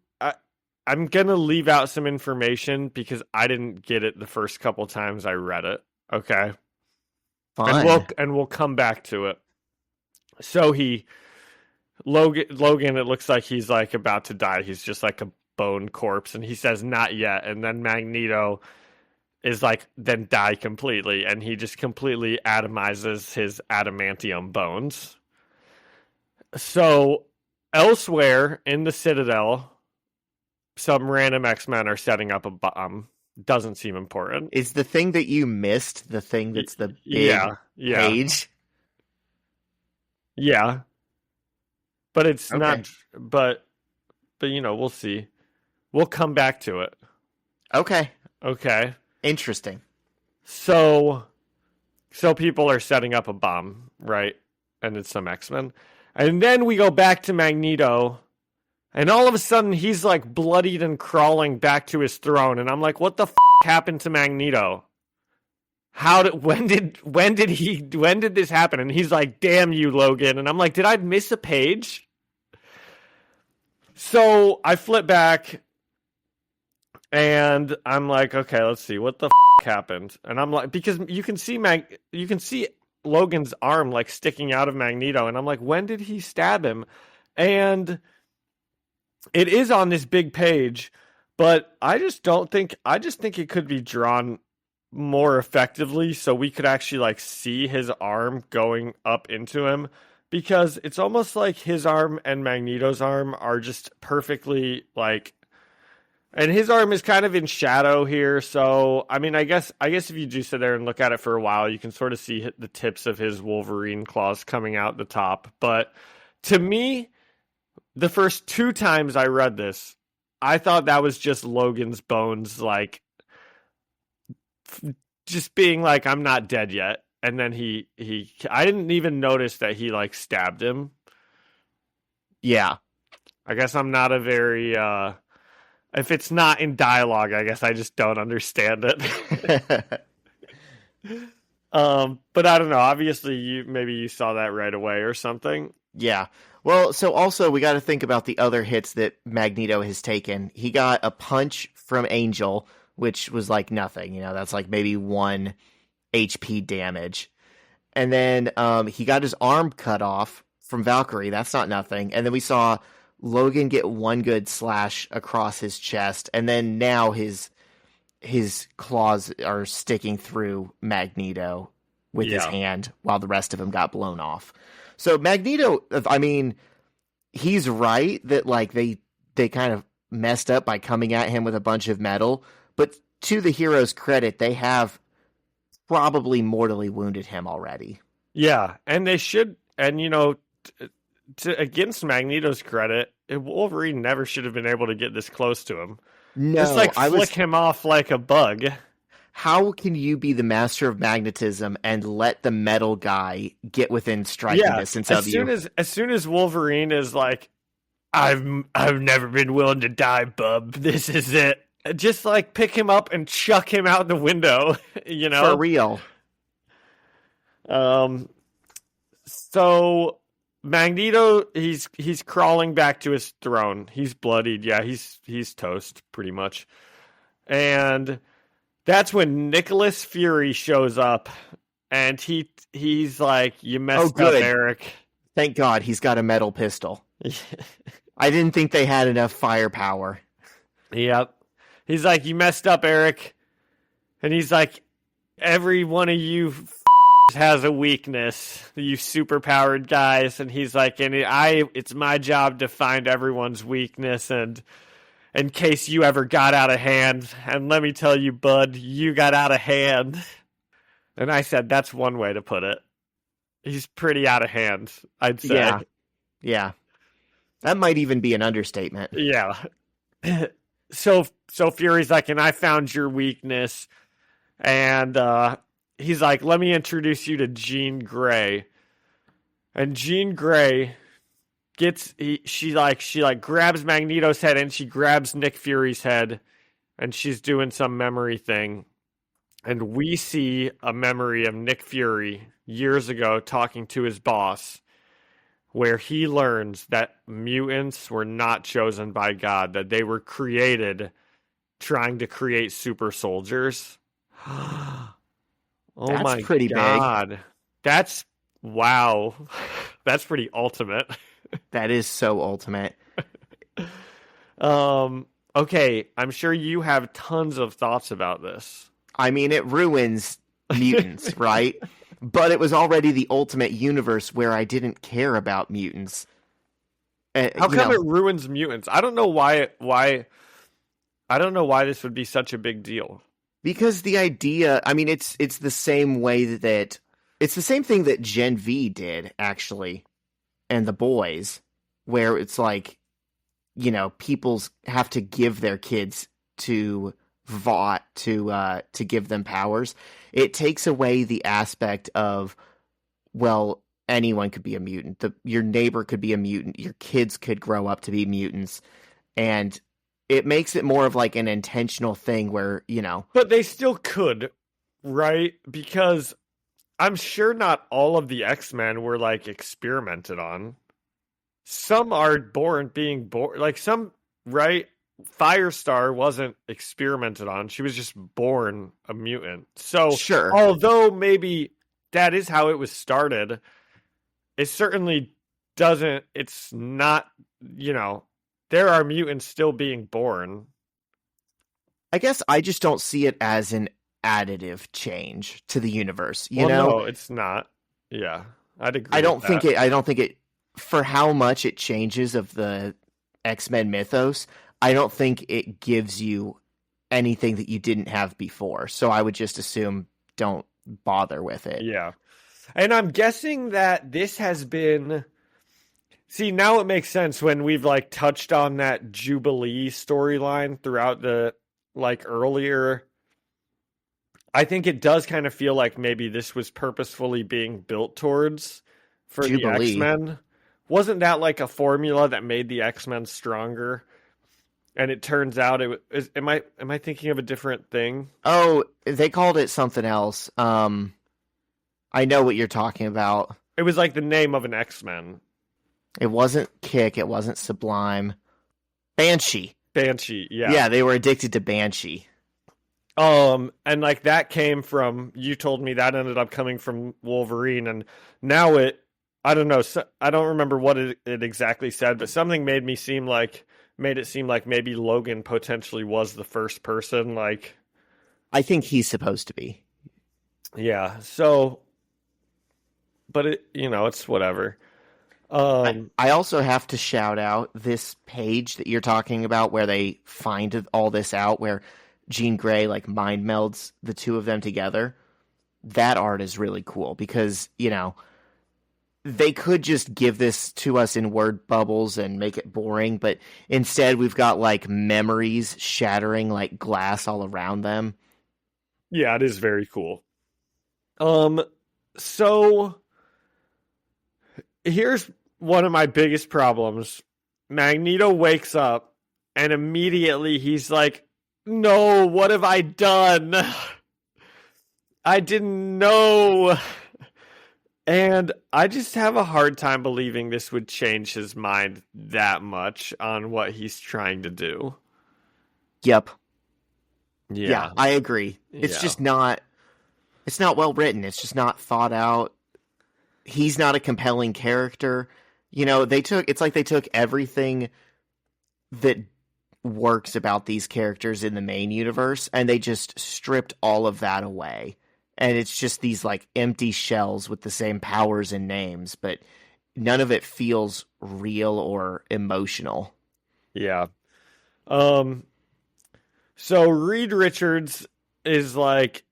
leave out some information because I didn't get it the first couple times I read it. Okay. Fine. And we'll come back to it. So Logan, it looks like he's like about to die. He's just like a bone corpse, and he says not yet. And then Magneto is like, then die completely, and he just completely atomizes his adamantium bones. So elsewhere in the Citadel, some random X-Men are setting up a bomb. Doesn't seem important. Is the thing that you missed the thing that's the big page? Yeah. But it's Okay. not, but you know, we'll see. We'll come back to it. Okay. Okay. Interesting. So people are setting up a bomb, right? And it's some X-Men. And then we go back to Magneto, and all of a sudden he's like bloodied and crawling back to his throne, and I'm like, what the happened to Magneto? When did this happen? And he's like, "Damn you, Logan." And I'm like, did I miss a page? So I flip back and I'm like, okay, let's see what the happened. And I'm like, because you can see Logan's arm like sticking out of Magneto, and I'm like, when did he stab him? And it is on this big page, but I just think it could be drawn more effectively so we could actually like see his arm going up into him, because it's almost like his arm and Magneto's arm are just perfectly like, and his arm is kind of in shadow here. So, I mean, I guess if you do sit there and look at it for a while, you can sort of see the tips of his Wolverine claws coming out the top. But to me, the first 2 times I read this, I thought that was just Logan's bones, like, just being like, I'm not dead yet. And then I didn't even notice that he, like, stabbed him. Yeah. I guess I'm not a very, if it's not in dialogue, I guess I just don't understand it. But I don't know. Obviously, maybe you saw that right away or something. Yeah. Well, so also we got to think about the other hits that Magneto has taken. He got a punch from Angel, which was like nothing. You know, that's like maybe 1 HP damage. And then he got his arm cut off from Valkyrie. That's not nothing. And then we saw Logan get 1 good slash across his chest. And then now his claws are sticking through Magneto with his hand while the rest of him got blown off. So Magneto, I mean, he's right that like they kind of messed up by coming at him with a bunch of metal, but to the hero's credit, they have probably mortally wounded him already. Yeah, and they should, and you know, against Magneto's credit, Wolverine never should have been able to get this close to him. No, just like flick him off like a bug. How can you be the master of magnetism and let the metal guy get within striking distance of you? As soon as Wolverine is like, I've never been willing to die, bub. This is it. Just like pick him up and chuck him out the window, you know? For real. So Magneto, he's crawling back to his throne. He's bloodied. Yeah, he's toast pretty much. And that's when Nicholas Fury shows up, and he's like, "You messed up, Eric." Thank God he's got a metal pistol. I didn't think they had enough firepower. Yep. He's like, you messed up, Eric. And he's like, every one of you has a weakness, you superpowered guys. And he's like, it's my job to find everyone's weakness, and in case you ever got out of hand. And let me tell you, bud, you got out of hand. And I said, that's one way to put it. He's pretty out of hand, I'd say. Yeah. Yeah. That might even be an understatement. Yeah. So Fury's like, and I found your weakness. And he's like, let me introduce you to Jean Grey. And Jean Grey she grabs Magneto's head, and she grabs Nick Fury's head, and she's doing some memory thing. And we see a memory of Nick Fury years ago talking to his boss, where he learns that mutants were not chosen by God, that they were created trying to create super soldiers. Oh, That's my pretty God. big. That's, wow. That's pretty ultimate. That is so ultimate. Okay, I'm sure you have tons of thoughts about this. I mean, it ruins mutants, right? But it was already the ultimate universe where I didn't care about mutants. How come it ruins mutants? I don't know why I don't know why this would be such a big deal. Because the idea, I mean, it's the same way that it's the same thing that Gen V did, actually, and the boys, where it's like, people have to give their kids to Vought to give them powers. It takes away the aspect of, well, anyone could be a mutant. Your neighbor could be a mutant. Your kids could grow up to be mutants, and it makes it more of like an intentional thing where, But they still could, right? Because I'm sure not all of the X-Men were like experimented on. Some are being born, like some, right? Firestar wasn't experimented on. She was just born a mutant. So, sure. Although maybe that is how it was started, it certainly doesn't, it's not, there are mutants still being born. I guess I just don't see it as an additive change to the universe, you know? No, it's not. Yeah, I'd agree. I don't think it, for how much it changes of the X-Men mythos, I don't think it gives you anything that you didn't have before. So I would just assume don't bother with it. Yeah. And I'm guessing that this has been... See, now it makes sense when we've like touched on that Jubilee storyline throughout the earlier. I think it does kind of feel like maybe this was purposefully being built towards for Jubilee. The X-Men. Wasn't that like a formula that made the X-Men stronger? And it turns out am I thinking of a different thing? Oh, they called it something else. I know what you're talking about. It was like the name of an X-Men. It wasn't Kick, it wasn't Sublime. Banshee. Banshee, yeah. Yeah, they were addicted to Banshee. And like that came from, you told me that ended up coming from Wolverine, and now I don't know, I don't remember what it exactly said, but something made it seem like maybe Logan potentially was the first person, like... I think he's supposed to be. Yeah, so... But it's whatever. I also have to shout out this page that you're talking about where they find all this out, where Jean Grey like mind melds the two of them together. That art is really cool because, they could just give this to us in word bubbles and make it boring, but instead we've got like memories shattering like glass all around them. Yeah, it is very cool. So here's one of my biggest problems. Magneto wakes up and immediately he's like, no, what have I done? I didn't know. And I just have a hard time believing this would change his mind that much on what he's trying to do. Yep. Yeah, I agree. It's just not... It's not well written. It's just not thought out. He's not a compelling character. It's like they took everything that works about these characters in the main universe, and they just stripped all of that away. And it's just these like empty shells with the same powers and names, but none of it feels real or emotional. Yeah. So Reed Richards is like,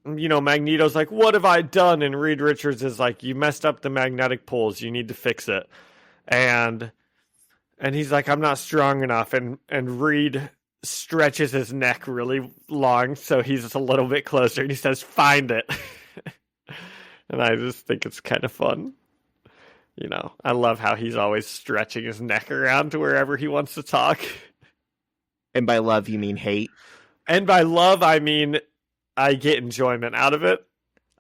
Magneto's like, what have I done? And Reed Richards is like, you messed up the magnetic poles. You need to fix it. And he's like, I'm not strong enough. And Reed stretches his neck really long, so he's a little bit closer, and he says, find it. And I just think it's kind of fun. I love how he's always stretching his neck around to wherever he wants to talk. And by love, you mean hate? And by love, I mean I get enjoyment out of it.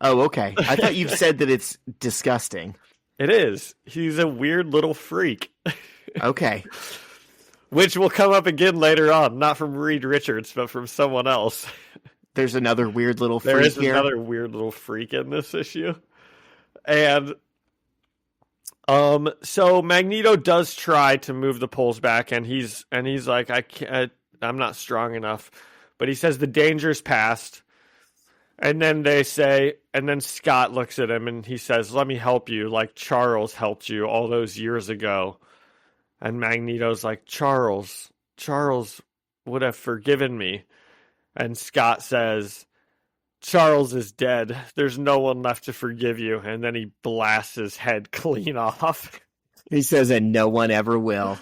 Oh, okay. I thought you said that it's disgusting. It is. He's a weird little freak. Okay. Which will come up again later on, not from Reed Richards, but from someone else. There's another weird little freak There is here. Another weird little freak in this issue. And so Magneto does try to move the poles back, and he's like, I'm not strong enough. But he says the danger's past. And then then Scott looks at him and he says, let me help you, like Charles helped you all those years ago. And Magneto's like, Charles would have forgiven me. And Scott says, Charles is dead. There's no one left to forgive you. And then he blasts his head clean off. He says, and no one ever will.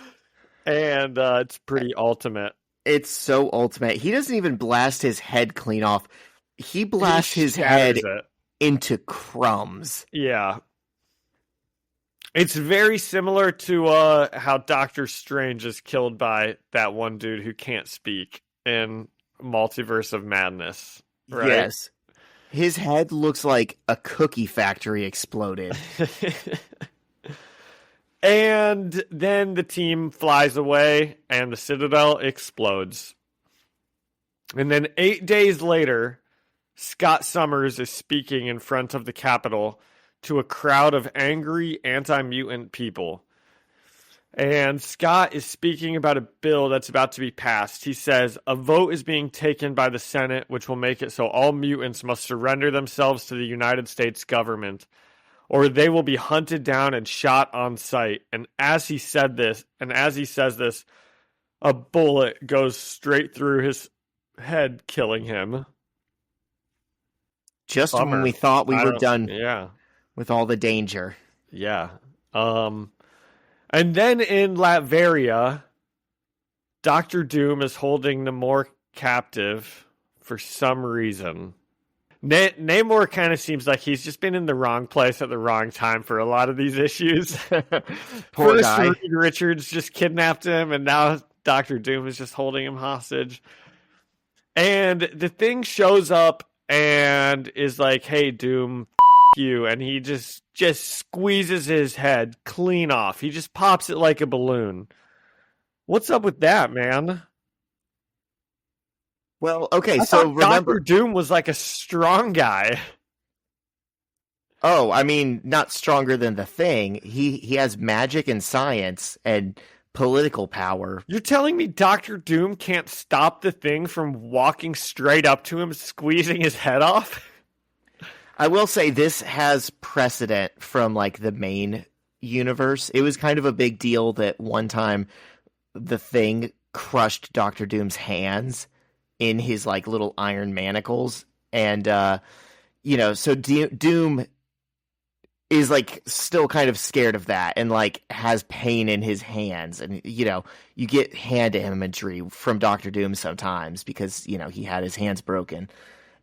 And it's pretty ultimate. It's so ultimate. He doesn't even blast his head clean off. He blasts his head into crumbs. Yeah. It's very similar to how Doctor Strange is killed by that one dude who can't speak in Multiverse of Madness. Right? Yes. His head looks like a cookie factory exploded. And then the team flies away and the Citadel explodes. And then 8 days later, Scott Summers is speaking in front of the Capitol to a crowd of angry anti-mutant people. And Scott is speaking about a bill that's about to be passed. He says, a vote is being taken by the Senate, which will make it so all mutants must surrender themselves to the United States government, or they will be hunted down and shot on sight. And as he says this, a bullet goes straight through his head, killing him. Just when we thought we were done yeah. with all the danger. Yeah. And then in Latveria, Doctor Doom is holding Namor captive for some reason. Namor kind of seems like he's just been in the wrong place at the wrong time for a lot of these issues. Poor guy. Reed Richards just kidnapped him, and now Doctor Doom is just holding him hostage. And the Thing shows up and is like, hey, Doom, you. And he just squeezes his head clean off. He just pops it like a balloon. What's up with that, man? Well, okay, I so remember... Dr. Doom was like a strong guy. Oh, I mean, not stronger than the Thing. He has magic and science and political power. You're telling me Dr. Doom can't stop the Thing from walking straight up to him, squeezing his head off? I will say this has precedent from, like, the main universe. It was kind of a big deal that one time the Thing crushed Dr. Doom's hands in his, like, little iron manacles. And, so Doom is, like, still kind of scared of that and, like, has pain in his hands. And, you get hand imagery from Dr. Doom sometimes because, he had his hands broken.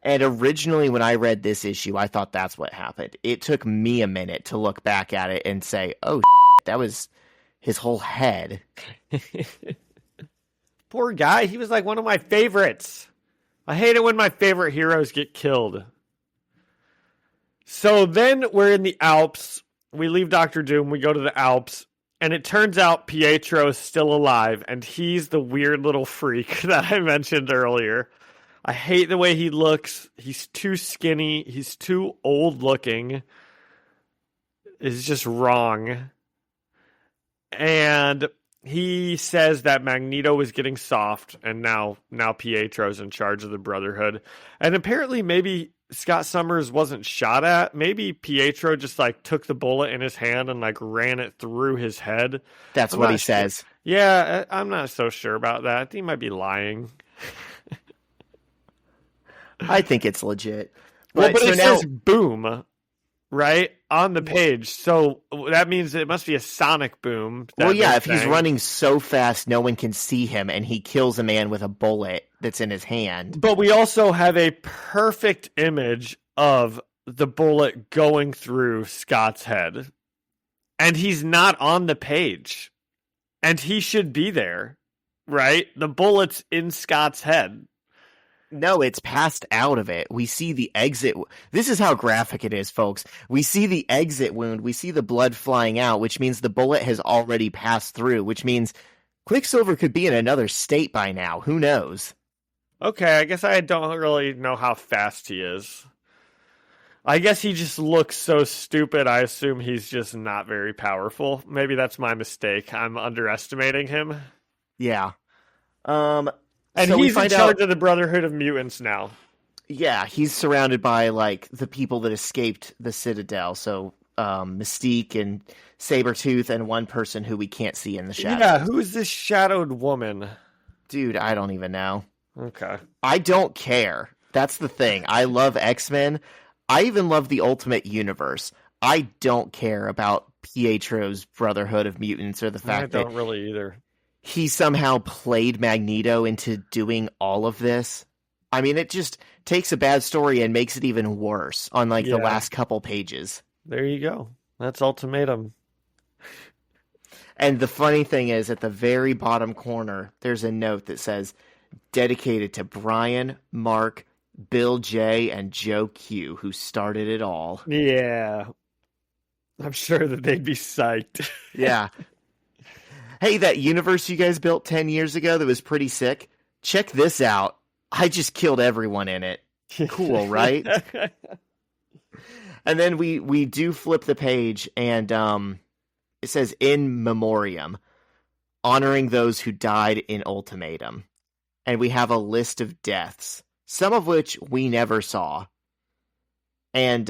And originally when I read this issue, I thought that's what happened. It took me a minute to look back at it and say, oh, that was his whole head. Poor guy. He was like one of my favorites. I hate it when my favorite heroes get killed. So then we're in the Alps. We leave Dr. Doom. We go to the Alps. And it turns out Pietro is still alive. And he's the weird little freak that I mentioned earlier. I hate the way he looks. He's too skinny. He's too old looking. It's just wrong. And he says that Magneto is getting soft, and now Pietro's in charge of the Brotherhood. And apparently maybe Scott Summers wasn't shot at. Maybe Pietro just like took the bullet in his hand and like ran it through his head. That's what he says. Yeah, I'm not so sure about that. I think he might be lying. I think it's legit. But so it now, says boom, right, on the page. So that means it must be a sonic boom. well, yeah, if he's running so fast, no one can see him, and he kills a man with a bullet that's in his hand. But we also have a perfect image of the bullet going through Scott's head. And he's not on the page. And he should be there, right? The bullet's in Scott's head. No, it's passed out of it. We see the exit. This is how graphic it is, folks. We see the exit wound. We see the blood flying out, which means the bullet has already passed through, which means Quicksilver could be in another state by now. Who knows? Okay, I guess I don't really know how fast he is. I guess he just looks so stupid. I assume he's just not very powerful. Maybe that's my mistake. I'm underestimating him. Yeah. And so he's in charge of the Brotherhood of Mutants now. Yeah, he's surrounded by like the people that escaped the Citadel. So Mystique and Sabretooth and one person who we can't see in the shadows. Yeah, who is this shadowed woman? Dude, I don't even know. Okay. I don't care. That's the thing. I love X-Men. I even love the Ultimate Universe. I don't care about Pietro's Brotherhood of Mutants or the fact that I don't really either. He somehow played Magneto into doing all of this. I mean, it just takes a bad story and makes it even worse on like the last couple pages. There you go. That's Ultimatum. And the funny thing is, at the very bottom corner, there's a note that says, dedicated to Brian, Mark, Bill J, and Joe Q, who started it all. Yeah. I'm sure that they'd be psyched. Yeah. Hey, that universe you guys built 10 years ago that was pretty sick, check this out. I just killed everyone in it. Cool, right? And then we do flip the page, and it says, in memoriam, honoring those who died in Ultimatum. And we have a list of deaths, some of which we never saw. And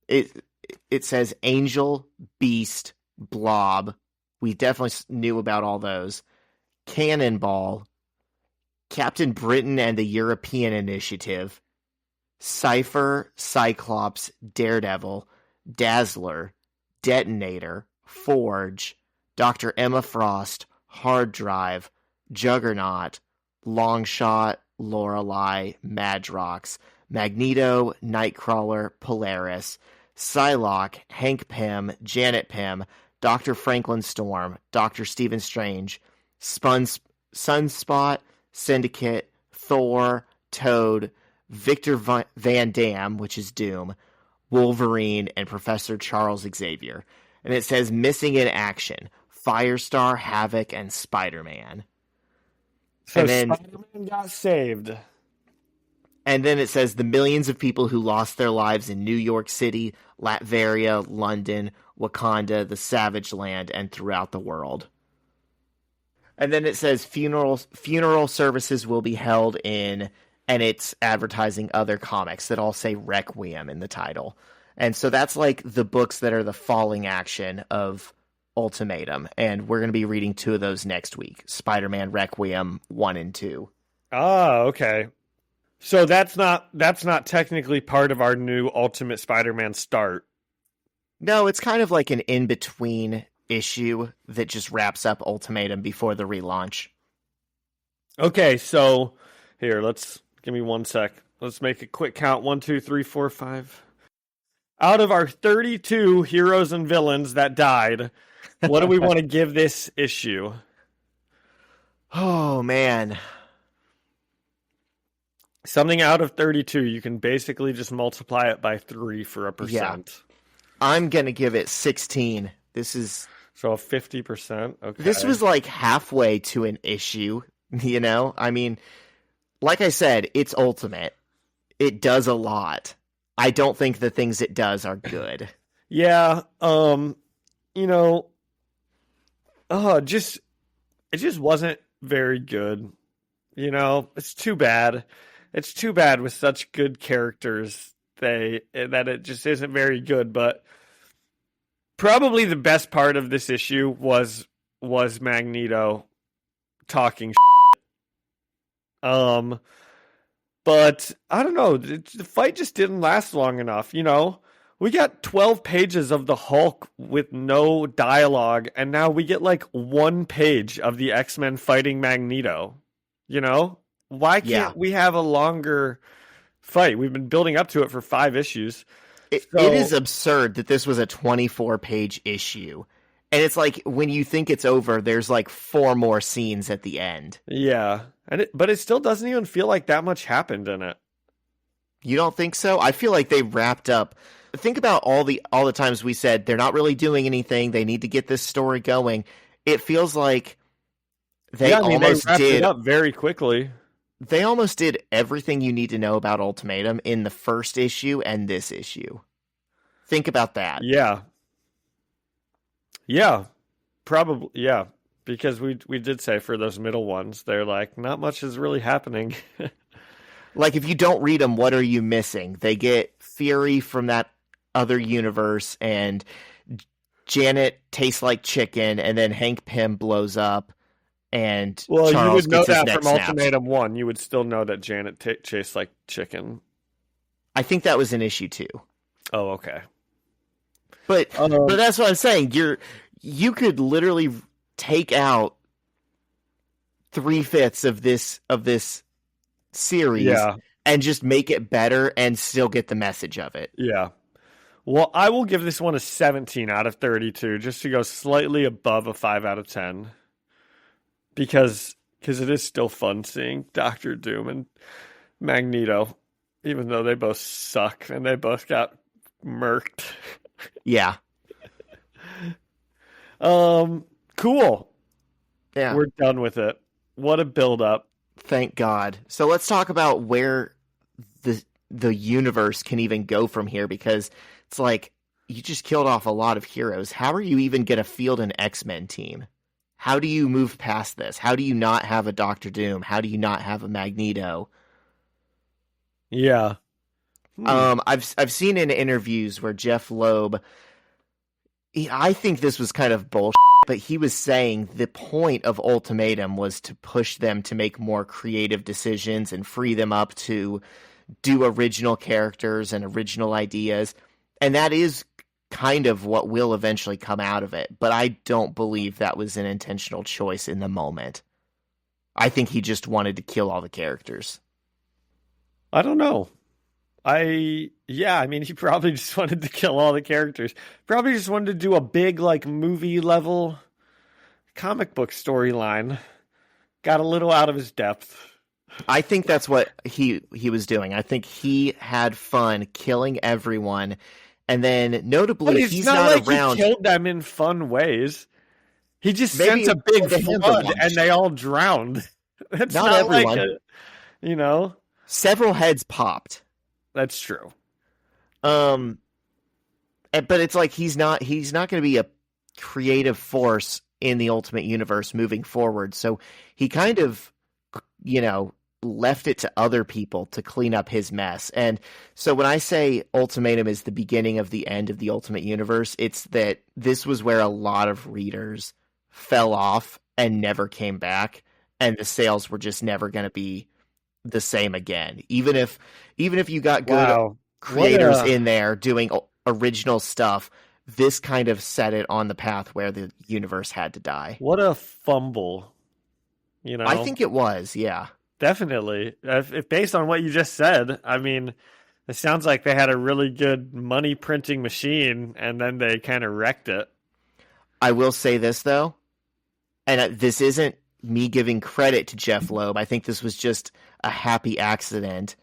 it says Angel, Beast, Blob. We definitely knew about all those. Cannonball, Captain Britain and the European Initiative, Cypher, Cyclops, Daredevil, Dazzler, Detonator, Forge, Dr. Emma Frost, Hard Drive, Juggernaut, Longshot, Lorelei, Madrox, Magneto, Nightcrawler, Polaris, Psylocke, Hank Pym, Janet Pym, Dr. Franklin Storm, Dr. Stephen Strange, Sunspot, Syndicate, Thor, Toad, Victor Van Dam, which is Doom, Wolverine, and Professor Charles Xavier. And it says missing in action, Firestar, Havoc, and Spider-Man. So and then, Spider-Man got saved. And then it says the millions of people who lost their lives in New York City, Latveria, London, Wakanda, the Savage Land, and throughout the world. And then it says funeral services will be held in, and it's advertising other comics that all say Requiem in the title. And so that's like the books that are the falling action of Ultimatum. And we're going to be reading 2 of those next week. Spider-Man Requiem 1 and 2. Oh, okay. So that's not technically part of our new Ultimate Spider-Man start. No, it's kind of like an in-between issue that just wraps up Ultimatum before the relaunch. Okay, so here, give me 1 sec. Let's make a quick count. 1, 2, 3, 4, 5. Out of our 32 heroes and villains that died, what do we want to give this issue? Oh, man. Something out of 32, you can basically just multiply it by 3 for a percent. Yeah. I'm going to give it 16. This is... So 50%? Okay. This was like halfway to an issue, you know? I mean, like I said, it's Ultimate. It does a lot. I don't think the things it does are good. Yeah, you know, Oh, it just wasn't very good. It's too bad. It's too bad with such good characters that it just isn't very good. But probably the best part of this issue was Magneto talking. Um, but I don't know. The fight just didn't last long enough. We got 12 pages of the Hulk with no dialogue, and now we get like 1 page of the X-Men fighting Magneto. Why can't we have a longer fight? We've been building up to it for 5 issues. It is absurd that this was a 24-page issue. And it's like, when you think it's over, there's like 4 more scenes at the end. Yeah. But it still doesn't even feel like that much happened in it. You don't think so? I feel like they wrapped up. Think about all the times we said they're not really doing anything. They need to get this story going. It feels like they almost wrapped did it up very quickly. They almost did everything you need to know about Ultimatum in the first issue and this issue. Think about that. Yeah. Yeah. Probably. Yeah. Because we did say for those middle ones, they're like, not much is really happening. Like, if you don't read them, what are you missing? They get Fury from that other universe, and Janet tastes like chicken, and then Hank Pym blows up, and Charles you would know that from snapped. Ultimatum 1. You would still know that Janet tastes like chicken. I think that was an issue 2. Oh, okay. But that's what I'm saying. You could literally take out 3/5 of this series and just make it better and still get the message of it. Yeah. Well, I will give this one a 17 out of 32 just to go slightly above a 5 out of 10. Because it is still fun seeing Doctor Doom and Magneto, even though they both suck and they both got murked. Yeah. Cool. Yeah. We're done with it. What a build up. Thank God. So let's talk about where the universe can even go from here, because it's like, you just killed off a lot of heroes. How are you even going to field an X-Men team? How do you move past this? How do you not have a Doctor Doom? How do you not have a Magneto? Yeah. I've seen in interviews where Jeff Loeb, I think this was kind of bullshit, but he was saying the point of Ultimatum was to push them to make more creative decisions and free them up to do original characters and original ideas. And that is kind of what will eventually come out of it. But I don't believe that was an intentional choice in the moment. I think he just wanted to kill all the characters. I don't know. He probably just wanted to kill all the characters. Probably just wanted to do a big, like, movie level comic book storyline. Got a little out of his depth. I think that's what he was doing. I think he had fun killing everyone, and then notably, he's not like around. He killed them in fun ways. He just sent a big flood, and they all drowned. That's not everyone. Like it, Several heads popped. That's true. But it's like he's not going to be a creative force in the Ultimate Universe moving forward. So he kind of, left it to other people to clean up his mess. And so when I say Ultimatum is the beginning of the end of the Ultimate Universe, it's that this was where a lot of readers fell off and never came back, and the sales were just never going to be the same again. Even if you got good creators in there doing original stuff, this kind of set it on the path where the universe had to die. What a fumble. I think it was, yeah. Definitely. If based on what you just said, I mean, it sounds like they had a really good money printing machine and then they kind of wrecked it. I will say this, though, and this isn't me giving credit to Jeff Loeb. I think this was just a happy accident.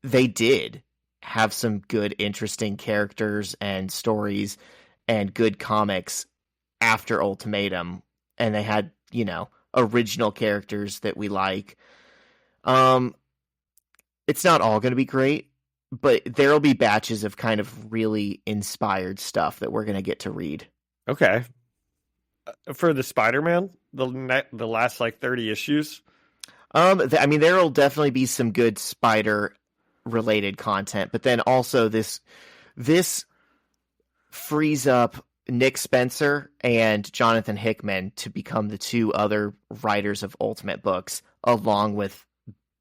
They did have some good, interesting characters and stories and good comics after Ultimatum, and they had, original characters that we like. It's not all going to be great, but there'll be batches of kind of really inspired stuff that we're going to get to read. Okay. For the Spider-Man, the last like 30 issues. I mean, there'll definitely be some good spider related content, but then also this frees up Nick Spencer and Jonathan Hickman to become the two other writers of Ultimate books, along with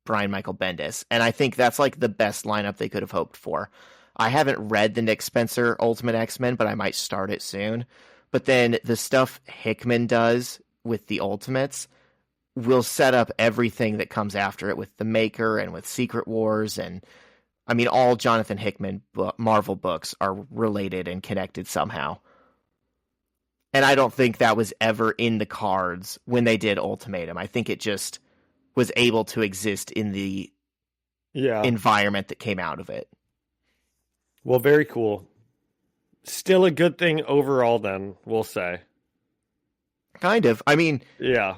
Brian Michael Bendis. And I think that's like the best lineup they could have hoped for. I haven't read the Nick Spencer Ultimate X-Men, but I might start it soon. But then the stuff Hickman does with the Ultimates will set up everything that comes after it with The Maker and with Secret Wars. And I mean, all Jonathan Hickman Marvel books are related and connected somehow. And I don't think that was ever in the cards when they did Ultimatum. I think it just was able to exist in the environment that came out of it. Well, very cool. Still a good thing overall, then, we'll say. Kind of. I mean, yeah.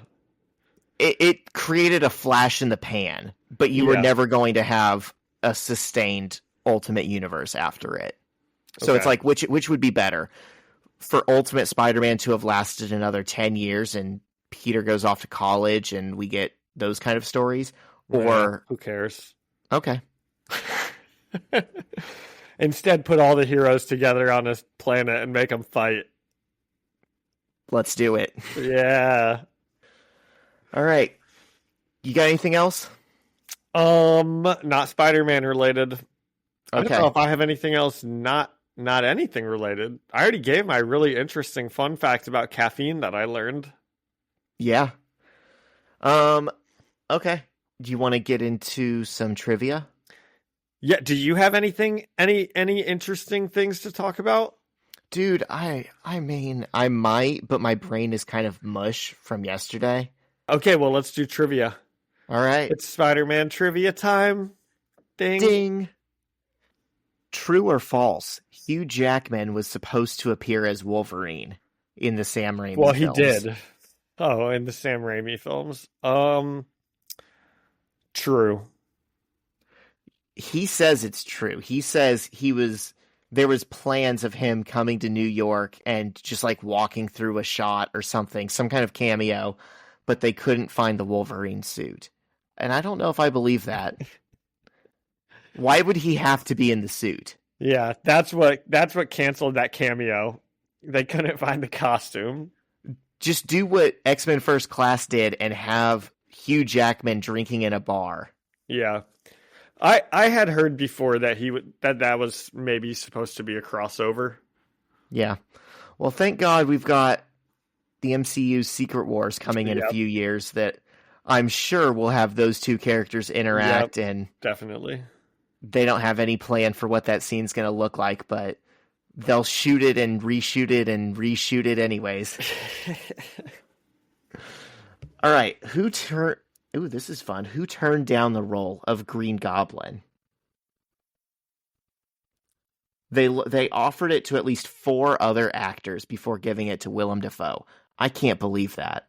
It created a flash in the pan, but you were never going to have a sustained Ultimate Universe after it. So it's like, which would be better? For Ultimate Spider-Man to have lasted another 10 years and Peter goes off to college and we get those kind of stories? Or who cares? Okay. Instead, put all the heroes together on this planet and make them fight. Let's do it. Yeah. All right. You got anything else? Not Spider-Man related. I Okay. don't know if I have anything else not anything related. I already gave my really interesting fun fact about caffeine that I learned. Yeah. Okay. Do you want to get into some trivia? Yeah, do you have anything any interesting things to talk about? Dude, I mean, I might, but my brain is kind of mush from yesterday. Okay, well, let's do trivia. All right. It's Spider-Man trivia time. Ding. Ding. True or false? Hugh Jackman was supposed to appear as Wolverine in the Sam Raimi films. He did. Oh, in the Sam Raimi films. True. He says it's true. He says there was plans of him coming to New York and just like walking through a shot or something, some kind of cameo, but they couldn't find the Wolverine suit. And I don't know if I believe that. Why would he have to be in the suit? Yeah, that's what canceled that cameo. They couldn't find the costume. Just do what X-Men First Class did and have Hugh Jackman drinking in a bar. Yeah. I had heard before that that was maybe supposed to be a crossover. Yeah. Well, thank God we've got the MCU's Secret Wars coming in a few years that I'm sure will have those two characters interact, and definitely. They don't have any plan for what that scene's going to look like, but they'll shoot it and reshoot it and reshoot it anyways. All right, Ooh, this is fun. Who turned down the role of Green Goblin? They offered it to at least 4 other actors before giving it to Willem Dafoe. I can't believe that.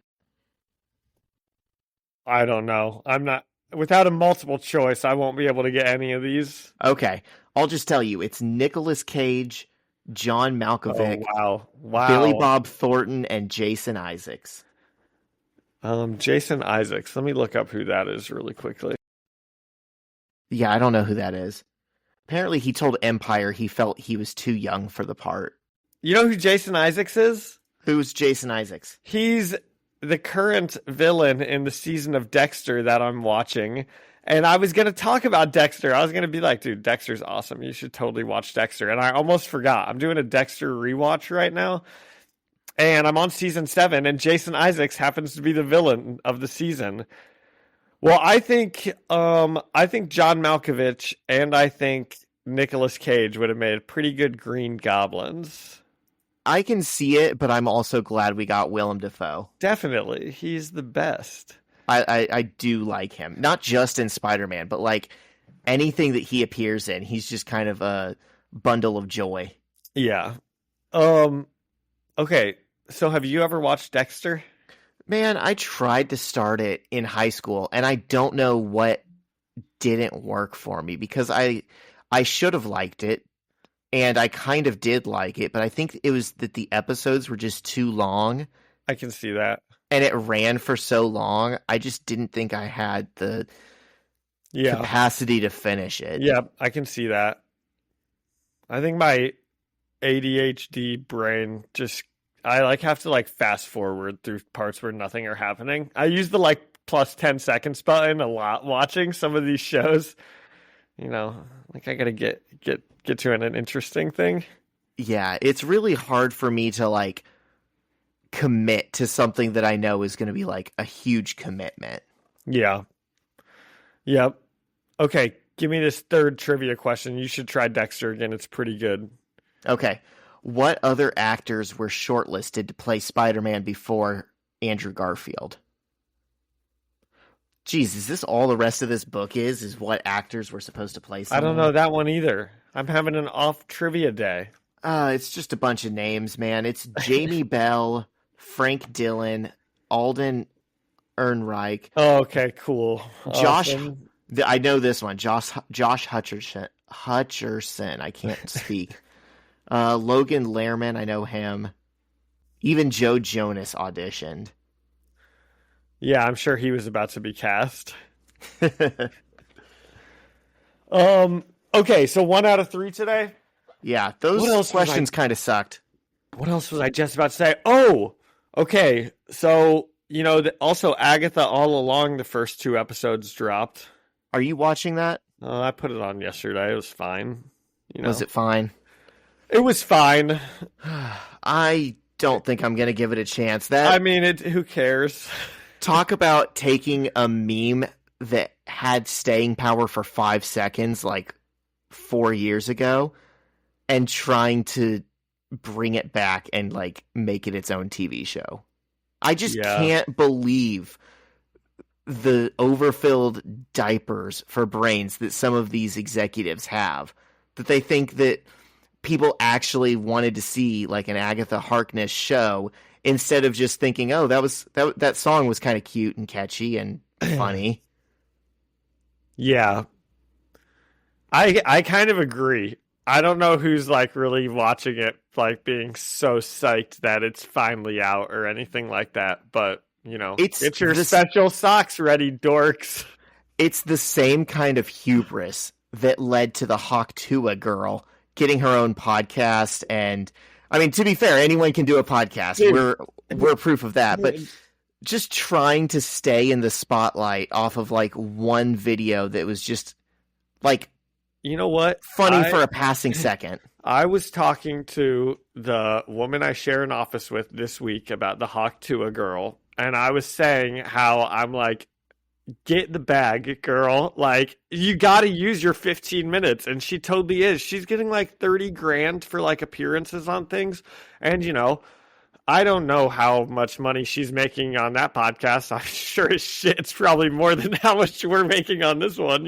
I don't know. I'm not without a multiple choice. I won't be able to get any of these. Okay, I'll just tell you. It's Nicolas Cage, John Malkovich, wow, Billy Bob Thornton, and Jason Isaacs. Jason Isaacs. Let me look up who that is really quickly. Yeah, I don't know who that is. Apparently, he told Empire he felt he was too young for the part. You know who Jason Isaacs is? Who's Jason Isaacs? He's the current villain in the season of Dexter that I'm watching. And I was going to talk about Dexter. I was going to be like, dude, Dexter's awesome. You should totally watch Dexter. And I almost forgot. I'm doing a Dexter rewatch right now. And I'm on season 7, and Jason Isaacs happens to be the villain of the season. Well, I think John Malkovich and I think Nicolas Cage would have made pretty good Green Goblins. I can see it, but I'm also glad we got Willem Dafoe. Definitely. He's the best. I do like him. Not just in Spider-Man, but like anything that he appears in, he's just kind of a bundle of joy. Yeah. Okay. So have you ever watched Dexter? Man, I tried to start it in high school, and I don't know what didn't work for me, because I should have liked it, and I kind of did like it, but I think it was that the episodes were just too long I can see that. and it ran for so long. I just didn't think I had the Yeah. capacity to finish it. Yeah, I can see that. I think my ADHD brain I have to fast forward through parts where nothing are happening. I use the plus 10 seconds button a lot watching some of these shows. I gotta get to an interesting thing. Yeah, it's really hard for me to commit to something that I know is going to be a huge commitment. Yeah. Yep. Okay, give me this third trivia question. You should try Dexter again. It's pretty good. Okay. What other actors were shortlisted to play Spider-Man before Andrew Garfield? Jeez, is this all the rest of this book is what actors were supposed to play someone? I don't know that one either. I'm having an off trivia day. It's just a bunch of names, man. It's Jamie Bell, Frank Dillon, Alden Ehrenreich. Oh, okay, cool. Josh, Awesome. I know this one. Josh Hutcherson. I can't speak. Logan Lerman, I know him. Even Joe Jonas auditioned. Yeah, I'm sure he was about to be cast. Okay, so 1 out of 3 today. Yeah, those questions kind of sucked. What else was I just about to say? Oh, okay. So, also Agatha All Along, the first 2 episodes dropped. Are you watching that? I put it on yesterday. It was fine. Was it fine? It was fine. I don't think I'm going to give it a chance. Who cares? Talk about taking a meme that had staying power for 5 seconds 4 years ago and trying to bring it back and make it its own TV show. I just can't believe the overfilled diapers for brains that some of these executives have, that they think that people actually wanted to see an Agatha Harkness show instead of just thinking, oh, that song was kind of cute and catchy and funny. Yeah. I kind of agree. I don't know who's really watching it, being so psyched that it's finally out or anything like that. But, get your special socks ready, dorks. It's the same kind of hubris that led to the Hawk Tuah girl getting her own podcast. And to be fair, anyone can do a podcast. Dude, we're proof of that. But just trying to stay in the spotlight off of one video that was just you know what? Funny for a passing second. I was talking to the woman I share an office with this week about the Hawk Tuah girl, and I was saying how I'm get the bag, girl. You got to use your 15 minutes, and she totally is. She's getting $30,000 for appearances on things, and I don't know how much money she's making on that podcast. I'm sure as shit it's probably more than how much we're making on this one,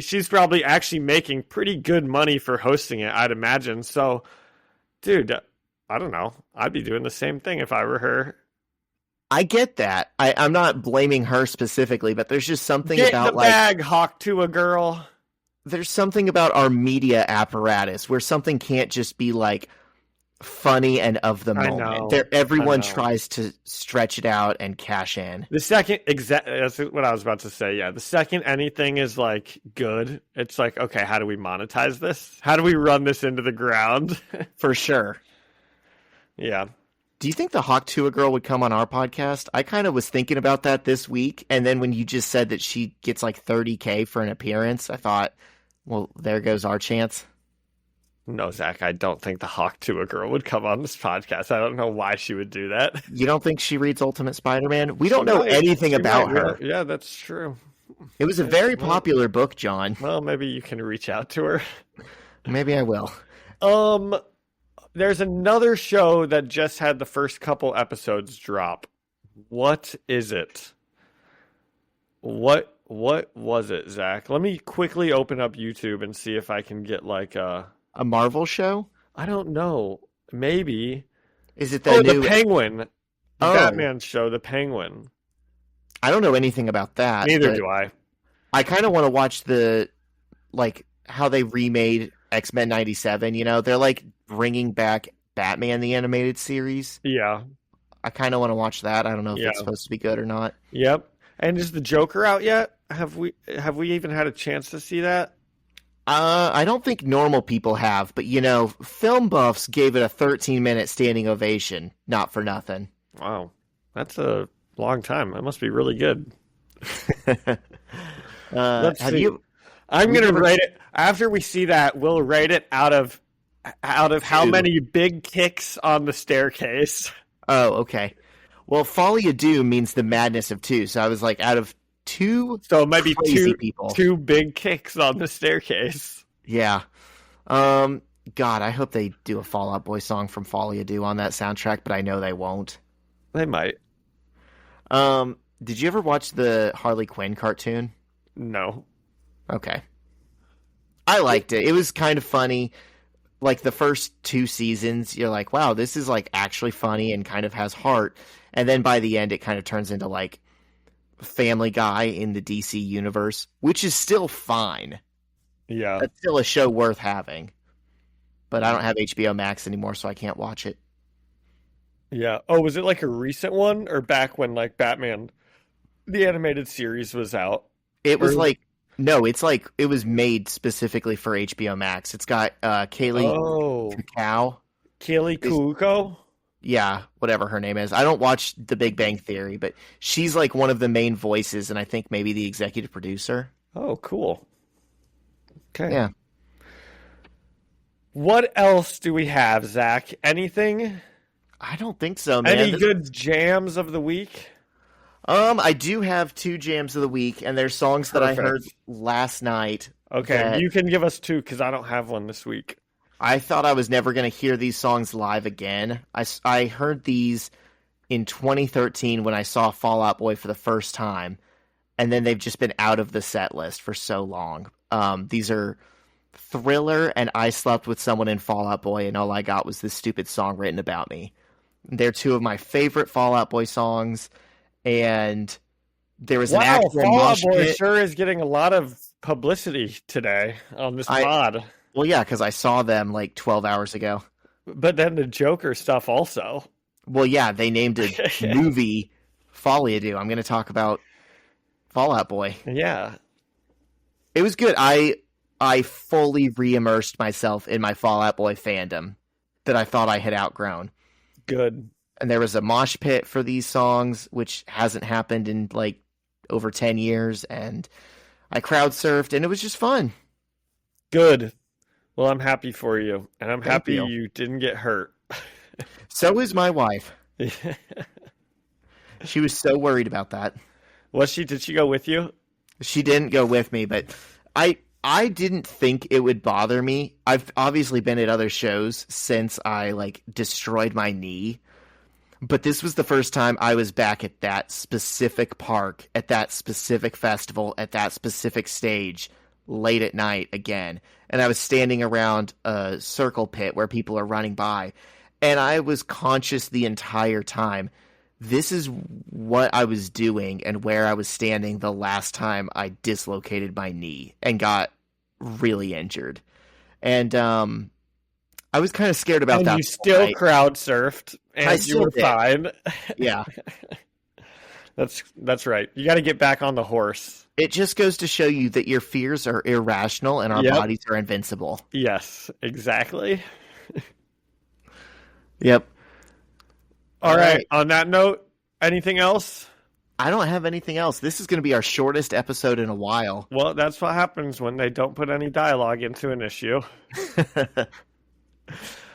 she's probably actually making pretty good money for hosting it, I'd imagine. So, dude, I don't know. I'd be doing the same thing if I were her. I get that. I'm not blaming her specifically, but there's just something Get about the bag, Hawk Tuah girl. There's something about our media apparatus where something can't just be funny and of the moment. Everyone tries to stretch it out and cash in. The second, that's what I was about to say. Yeah, the second anything is good, it's okay, how do we monetize this? How do we run this into the ground? For sure. Yeah. Do you think the Hawk Tuah girl would come on our podcast? I kind of was thinking about that this week, and then when you just said that she gets $30,000 for an appearance, I thought, well, there goes our chance. No, Zach, I don't think the Hawk Tuah girl would come on this podcast. I don't know why she would do that. You don't think she reads Ultimate Spider-Man? We don't know anything about her. Yeah, that's true. It was a very popular book, John. Well, maybe you can reach out to her. Maybe I will. There's another show that just had the first couple episodes drop. What is it? What was it, Zach? Let me quickly open up YouTube and see if I can get a Marvel show? I don't know. Maybe. Is it the The Penguin? The Batman show, The Penguin. I don't know anything about that. Neither do I. I kind of want to watch the how they remade X-Men 97. They're bringing back Batman the animated series. Yeah. I kind of want to watch that. I don't know if Yeah. it's supposed to be good or not. Yep. And is the Joker out yet? Have we even had a chance to see that? I don't think normal people have, but film buffs gave it a 13-minute standing ovation, not for nothing. Wow. That's a long time. That must be really good. Let's have see. you? I'm going to rate it after we see that. We'll rate it out of how many big kicks on the staircase. Oh, okay. Well, Folly Ado means the madness of two, so I was like, out of two, So it might be crazy people. two big kicks on the staircase. Yeah. God, I hope they do a Fall Out Boy song from Folly Ado on that soundtrack, but I know they won't. They might. Did you ever watch the Harley Quinn cartoon? No. Okay. I liked it. It was kind of funny. Like the first 2 seasons, you're like, wow, this is like actually funny and kind of has heart. And then by the end, it kind of turns into like Family Guy in the DC universe, which is still fine. Yeah. It's still a show worth having. But I don't have HBO Max anymore, so I can't watch it. Yeah. Oh, was it like a recent one or back when like Batman, the animated series was out? It was Or- like, no, it's like, it was made specifically for HBO Max. It's got Kaylee Cow. Kaylee Cuoco? Yeah, whatever her name is. I don't watch The Big Bang Theory, but she's like one of the main voices, and I think maybe the executive producer. Oh, cool. Okay. Yeah. What else do we have, Zach? Anything? I don't think so, man. Any good jams of the week? I do have 2 jams of the week, and they're songs that I Perfect. heard last night. Okay, that you can give us 2 because I don't have one this week. I thought I was never going to hear these songs live again. I heard these in 2013 when I saw Fall Out Boy for the first time, and then they've just been out of the set list for so long. These are Thriller and I Slept with Someone in Fall Out Boy, and all I got was this stupid song written about me. They're 2 of my favorite Fall Out Boy songs, and there was an actual Fall Out mosh Boy pit. sure is getting a lot of publicity today on this pod. Well, yeah, because I saw them like 12 hours ago. But then the Joker stuff also. Well, yeah, they named a movie Folly Ado. I'm going to talk about Fall Out Boy. Yeah. It was good. I fully re-immersed myself in my Fall Out Boy fandom that I thought I had outgrown. Good. And there was a mosh pit for these songs, which hasn't happened in like over 10 years. And I crowd surfed, and it was just fun. Good. Well, I'm happy for you. And I'm Thank happy you. you didn't get hurt. So is my wife. She was so worried about that. Did she go with you? She didn't go with me, but I didn't think it would bother me. I've obviously been at other shows since I like destroyed my knee, but this was the first time I was back at that specific park, at that specific festival, at that specific stage late at night again. And I was standing around a circle pit where people are running by, and I was conscious the entire time. This is what I was doing and where I was standing the last time I dislocated my knee and got really injured. And I was kind of scared about And that. you still night. crowd surfed, and I you still were did. fine. Yeah. That's right. You got to get back on the horse. It just goes to show you that your fears are irrational and our Yep. bodies are invincible. Yes, exactly. Yep. All right. On that note, anything else? I don't have anything else. This is going to be our shortest episode in a while. Well, that's what happens when they don't put any dialogue into an issue.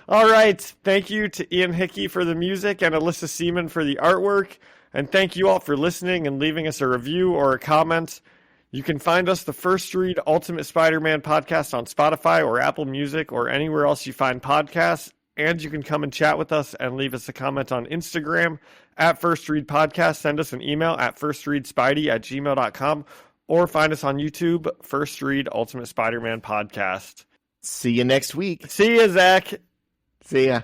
All right. Thank you to Ian Hickey for the music and Alyssa Seaman for the artwork. And thank you all for listening and leaving us a review or a comment. You can find us, the First Read Ultimate Spider-Man podcast, on Spotify or Apple Music or anywhere else you find podcasts. And you can come and chat with us and leave us a comment on Instagram at First Read Podcast. Send us an email at firstreadspidey@gmail.com or find us on YouTube, First Read Ultimate Spider-Man Podcast. See you next week. See ya, Zach. See ya.